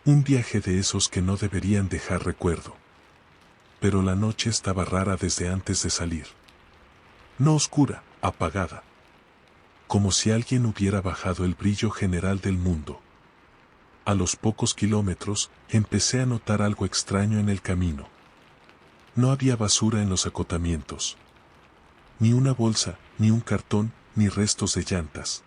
Un viaje de esos que no deberían dejar recuerdo. Pero la noche estaba rara desde antes de salir. No oscura, apagada. Como si alguien hubiera bajado el brillo general del mundo. A los pocos kilómetros, empecé a notar algo extraño en el camino. No había basura en los acotamientos. Ni una bolsa, ni un cartón, ni restos de llantas.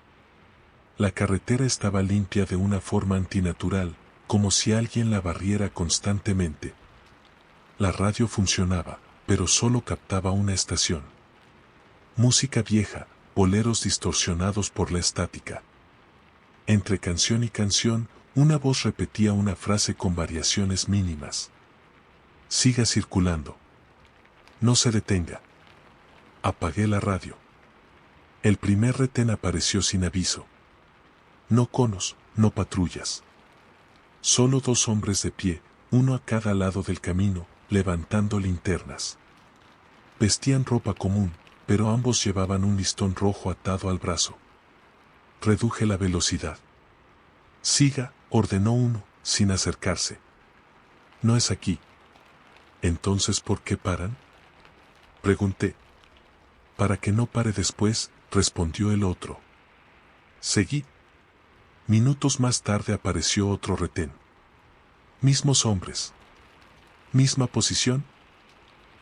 La carretera estaba limpia de una forma antinatural, como si alguien la barriera constantemente. La radio funcionaba, pero solo captaba una estación. Música vieja, boleros distorsionados por la estática. Entre canción y canción, una voz repetía una frase con variaciones mínimas. Siga circulando. No se detenga. Apagué la radio. El primer retén apareció sin aviso. No conos, no patrullas. Solo 2 hombres de pie, uno a cada lado del camino, levantando linternas. Vestían ropa común, pero ambos llevaban un listón rojo atado al brazo. Reduje la velocidad. Siga, ordenó uno, sin acercarse. No es aquí. ¿Entonces por qué paran? Pregunté. Para que no pare después, respondió el otro. Seguí. Minutos más tarde apareció otro retén. Mismos hombres. Misma posición.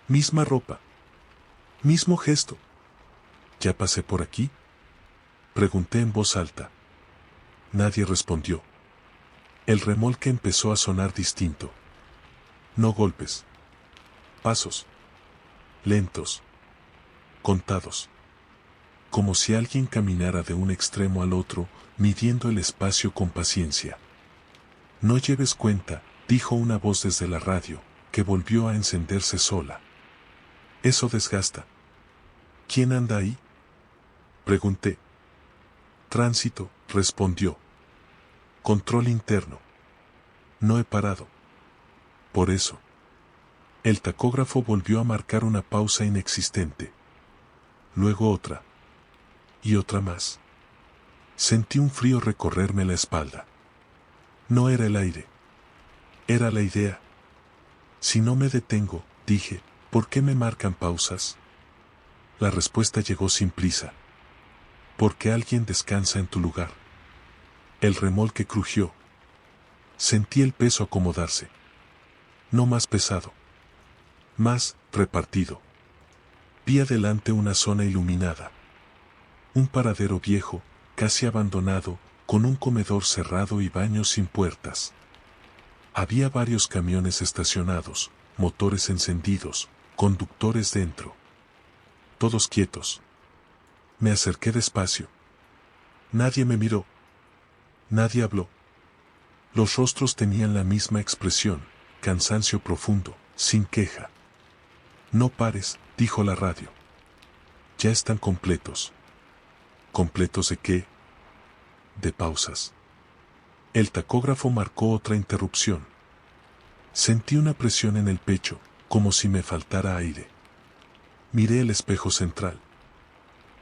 Misma ropa. Mismo gesto. ¿Ya pasé por aquí? Pregunté en voz alta. Nadie respondió. El remolque empezó a sonar distinto. No golpes. Pasos. Lentos. Contados. Como si alguien caminara de un extremo al otro, midiendo el espacio con paciencia. No lleves cuenta, dijo una voz desde la radio, que volvió a encenderse sola. Eso desgasta. ¿Quién anda ahí? Pregunté. Tránsito, respondió. Control interno. No he parado. Por eso. El tacógrafo volvió a marcar una pausa inexistente. Luego otra. Y otra más. Sentí un frío recorrerme la espalda. No era el aire. Era la idea. Si no me detengo, dije, ¿por qué me marcan pausas? La respuesta llegó sin prisa. Porque alguien descansa en tu lugar. El remolque crujió. Sentí el peso acomodarse. No más pesado. Más repartido. Vi adelante una zona iluminada. Un paradero viejo, casi abandonado, con un comedor cerrado y baños sin puertas. Había varios camiones estacionados, motores encendidos, conductores dentro. Todos quietos. Me acerqué despacio. Nadie me miró. Nadie habló. Los rostros tenían la misma expresión, cansancio profundo, sin queja. No pares, dijo la radio. Ya están completos. ¿Completos de qué? De pausas. El tacógrafo marcó otra interrupción. Sentí una presión en el pecho, como si me faltara aire. Miré el espejo central.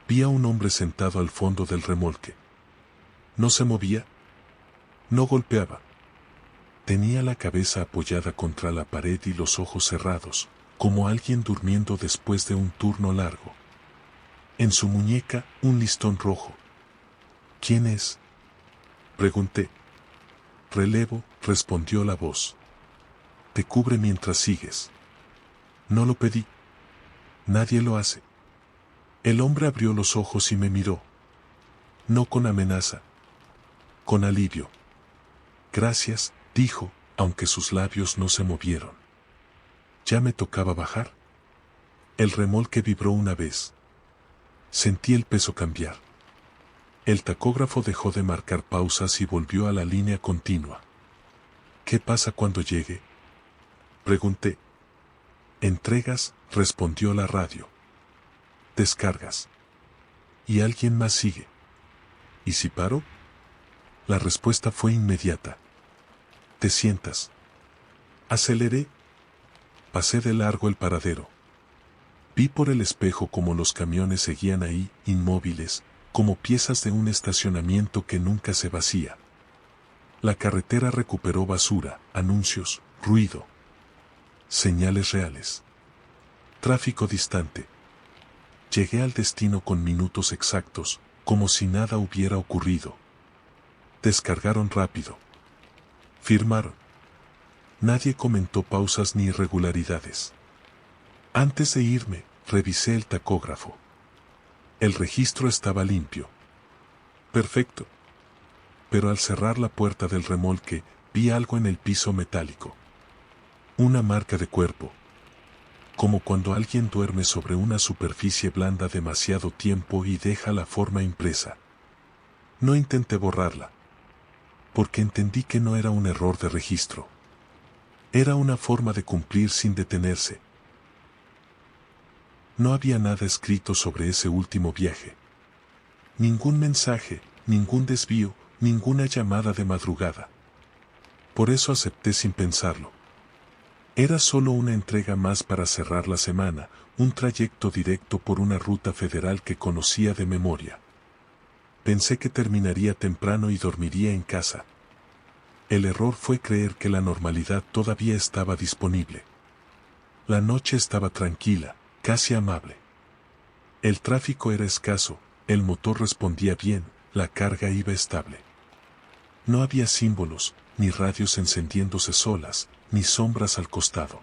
Vi a un hombre sentado al fondo del remolque. No se movía. No golpeaba. Tenía la cabeza apoyada contra la pared y los ojos cerrados, como alguien durmiendo después de un turno largo. En su muñeca, un listón rojo. ¿Quién es? Pregunté. Relevo, respondió la voz. Te cubre mientras sigues. No lo pedí. Nadie lo hace. El hombre abrió los ojos y me miró. No con amenaza. Con alivio. Gracias, dijo, aunque sus labios no se movieron. Ya me tocaba bajar. El remolque vibró una vez. Sentí el peso cambiar. El tacógrafo dejó de marcar pausas y volvió a la línea continua. ¿Qué pasa cuando llegue? Pregunté. Entregas, respondió la radio. Descargas. Y alguien más sigue. ¿Y si paro? La respuesta fue inmediata. Te sientas. Aceleré. Pasé de largo el paradero. Vi por el espejo cómo los camiones seguían ahí, inmóviles, como piezas de un estacionamiento que nunca se vacía. La carretera recuperó basura, anuncios, ruido. Señales reales. Tráfico distante. Llegué al destino con minutos exactos, como si nada hubiera ocurrido. Descargaron rápido. Firmaron. Nadie comentó pausas ni irregularidades. Antes de irme, revisé el tacógrafo. El registro estaba limpio. Perfecto. Pero al cerrar la puerta del remolque, vi algo en el piso metálico. Una marca de cuerpo. Como cuando alguien duerme sobre una superficie blanda demasiado tiempo y deja la forma impresa. No intenté borrarla, porque entendí que no era un error de registro. Era una forma de cumplir sin detenerse. No había nada escrito sobre ese último viaje. Ningún mensaje, ningún desvío, ninguna llamada de madrugada. Por eso acepté sin pensarlo. Era solo una entrega más para cerrar la semana, un trayecto directo por una ruta federal que conocía de memoria. Pensé que terminaría temprano y dormiría en casa. El error fue creer que la normalidad todavía estaba disponible. La noche estaba tranquila, casi amable. El tráfico era escaso, el motor respondía bien, la carga iba estable. No había símbolos, ni radios encendiéndose solas, ni sombras al costado.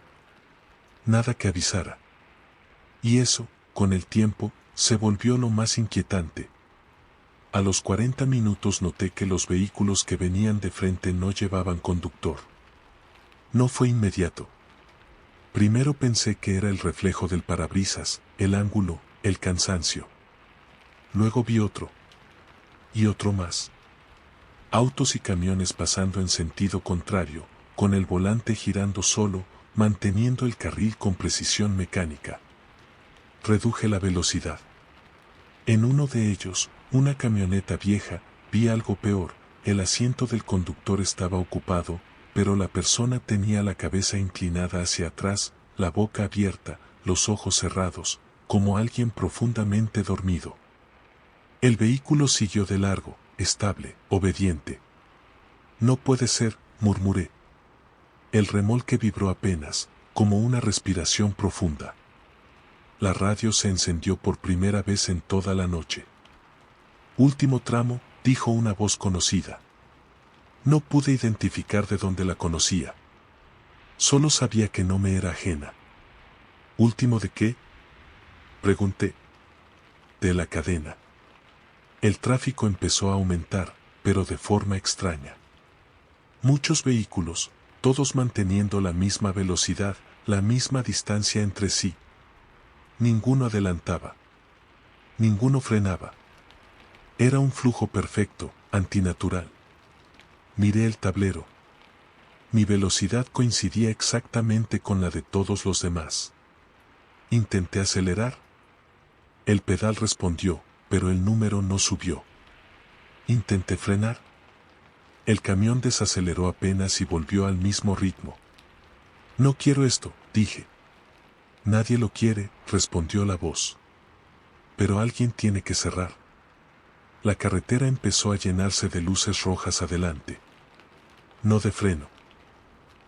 Nada que avisara. Y eso, con el tiempo, se volvió lo más inquietante. A los 40 minutos noté que los vehículos que venían de frente no llevaban conductor. No fue inmediato. Primero pensé que era el reflejo del parabrisas, el ángulo, el cansancio. Luego vi otro. Y otro más. Autos y camiones pasando en sentido contrario, con el volante girando solo, manteniendo el carril con precisión mecánica. Reduje la velocidad. En uno de ellos, una camioneta vieja, vi algo peor, el asiento del conductor estaba ocupado, pero la persona tenía la cabeza inclinada hacia atrás, la boca abierta, los ojos cerrados, como alguien profundamente dormido. El vehículo siguió de largo, estable, obediente. No puede ser, murmuré. El remolque vibró apenas, como una respiración profunda. La radio se encendió por primera vez en toda la noche. Último tramo, dijo una voz conocida. No pude identificar de dónde la conocía. Solo sabía que no me era ajena. ¿Último de qué? Pregunté. De la cadena. El tráfico empezó a aumentar, pero de forma extraña. Muchos vehículos, todos manteniendo la misma velocidad, la misma distancia entre sí. Ninguno adelantaba. Ninguno frenaba. Era un flujo perfecto, antinatural. Miré el tablero. Mi velocidad coincidía exactamente con la de todos los demás. Intenté acelerar. El pedal respondió, pero el número no subió. Intenté frenar. El camión desaceleró apenas y volvió al mismo ritmo. No quiero esto, dije. Nadie lo quiere, respondió la voz. Pero alguien tiene que cerrar. La carretera empezó a llenarse de luces rojas adelante. No de freno.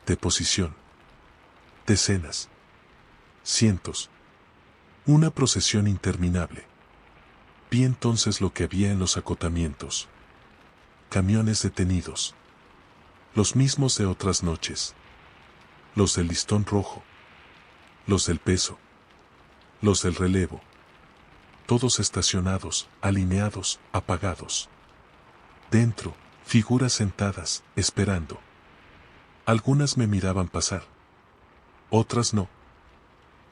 De posición. Decenas. Cientos. Una procesión interminable. Vi entonces lo que había en los acotamientos. Camiones detenidos. Los mismos de otras noches. Los del listón rojo. Los del peso. Los del relevo. Todos estacionados, alineados, apagados. Dentro, figuras sentadas, esperando. Algunas me miraban pasar. Otras no.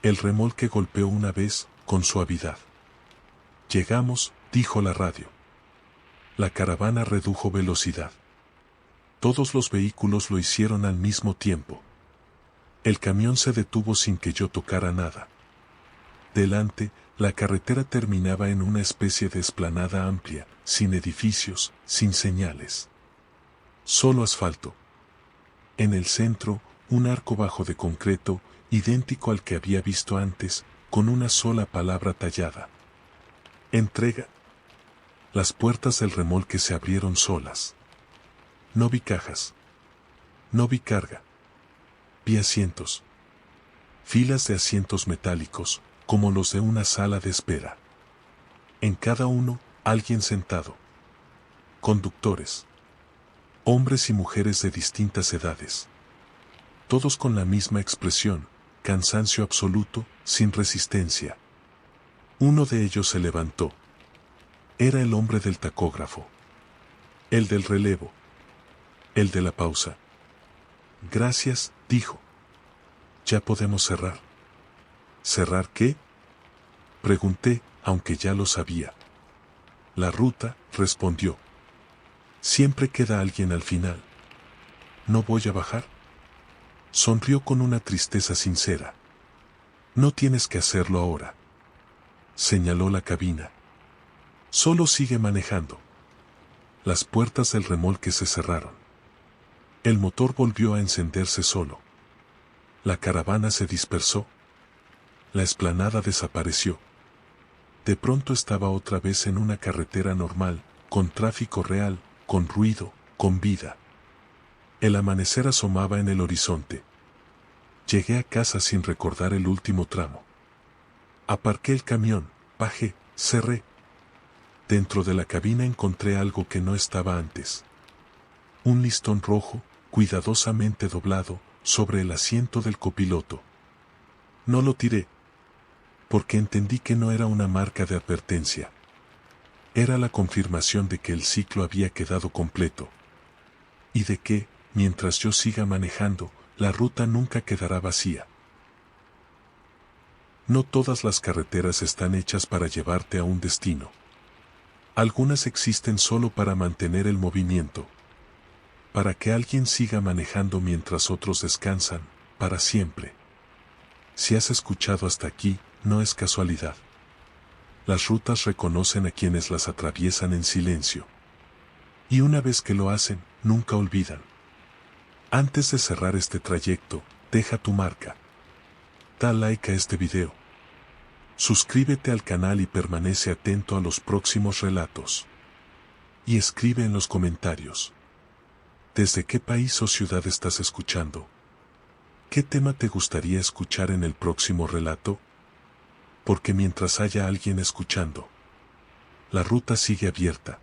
El remolque golpeó una vez, con suavidad. Llegamos, dijo la radio. La caravana redujo velocidad. Todos los vehículos lo hicieron al mismo tiempo. El camión se detuvo sin que yo tocara nada. Delante, la carretera terminaba en una especie de explanada amplia, sin edificios, sin señales. Solo asfalto. En el centro, un arco bajo de concreto, idéntico al que había visto antes, con una sola palabra tallada. Entrega. Las puertas del remolque se abrieron solas. No vi cajas. No vi carga. Vi asientos. Filas de asientos metálicos, como los de una sala de espera. En cada uno, alguien sentado. Conductores. Hombres y mujeres de distintas edades. Todos con la misma expresión, cansancio absoluto, sin resistencia. Uno de ellos se levantó, Era el hombre del tacógrafo. El del relevo. El de la pausa. Gracias, dijo. Ya podemos cerrar. ¿Cerrar qué? Pregunté, aunque ya lo sabía. La ruta, respondió. Siempre queda alguien al final. ¿No voy a bajar? Sonrió con una tristeza sincera. No tienes que hacerlo ahora. Señaló la cabina. Solo sigue manejando. Las puertas del remolque se cerraron. El motor volvió a encenderse solo. La caravana se dispersó. La explanada desapareció. De pronto estaba otra vez en una carretera normal, con tráfico real, con ruido, con vida. El amanecer asomaba en el horizonte. Llegué a casa sin recordar el último tramo. Aparqué el camión, bajé, cerré. Dentro de la cabina encontré algo que no estaba antes. Un listón rojo, cuidadosamente doblado, sobre el asiento del copiloto. No lo tiré, porque entendí que no era una marca de advertencia. Era la confirmación de que el ciclo había quedado completo. Y de que, mientras yo siga manejando, la ruta nunca quedará vacía. No todas las carreteras están hechas para llevarte a un destino. Algunas existen solo para mantener el movimiento. Para que alguien siga manejando mientras otros descansan, para siempre. Si has escuchado hasta aquí, no es casualidad. Las rutas reconocen a quienes las atraviesan en silencio. Y una vez que lo hacen, nunca olvidan. Antes de cerrar este trayecto, deja tu marca. Da like a este video. Suscríbete al canal y permanece atento a los próximos relatos. Y escribe en los comentarios. ¿Desde qué país o ciudad estás escuchando? ¿Qué tema te gustaría escuchar en el próximo relato? Porque mientras haya alguien escuchando, la ruta sigue abierta.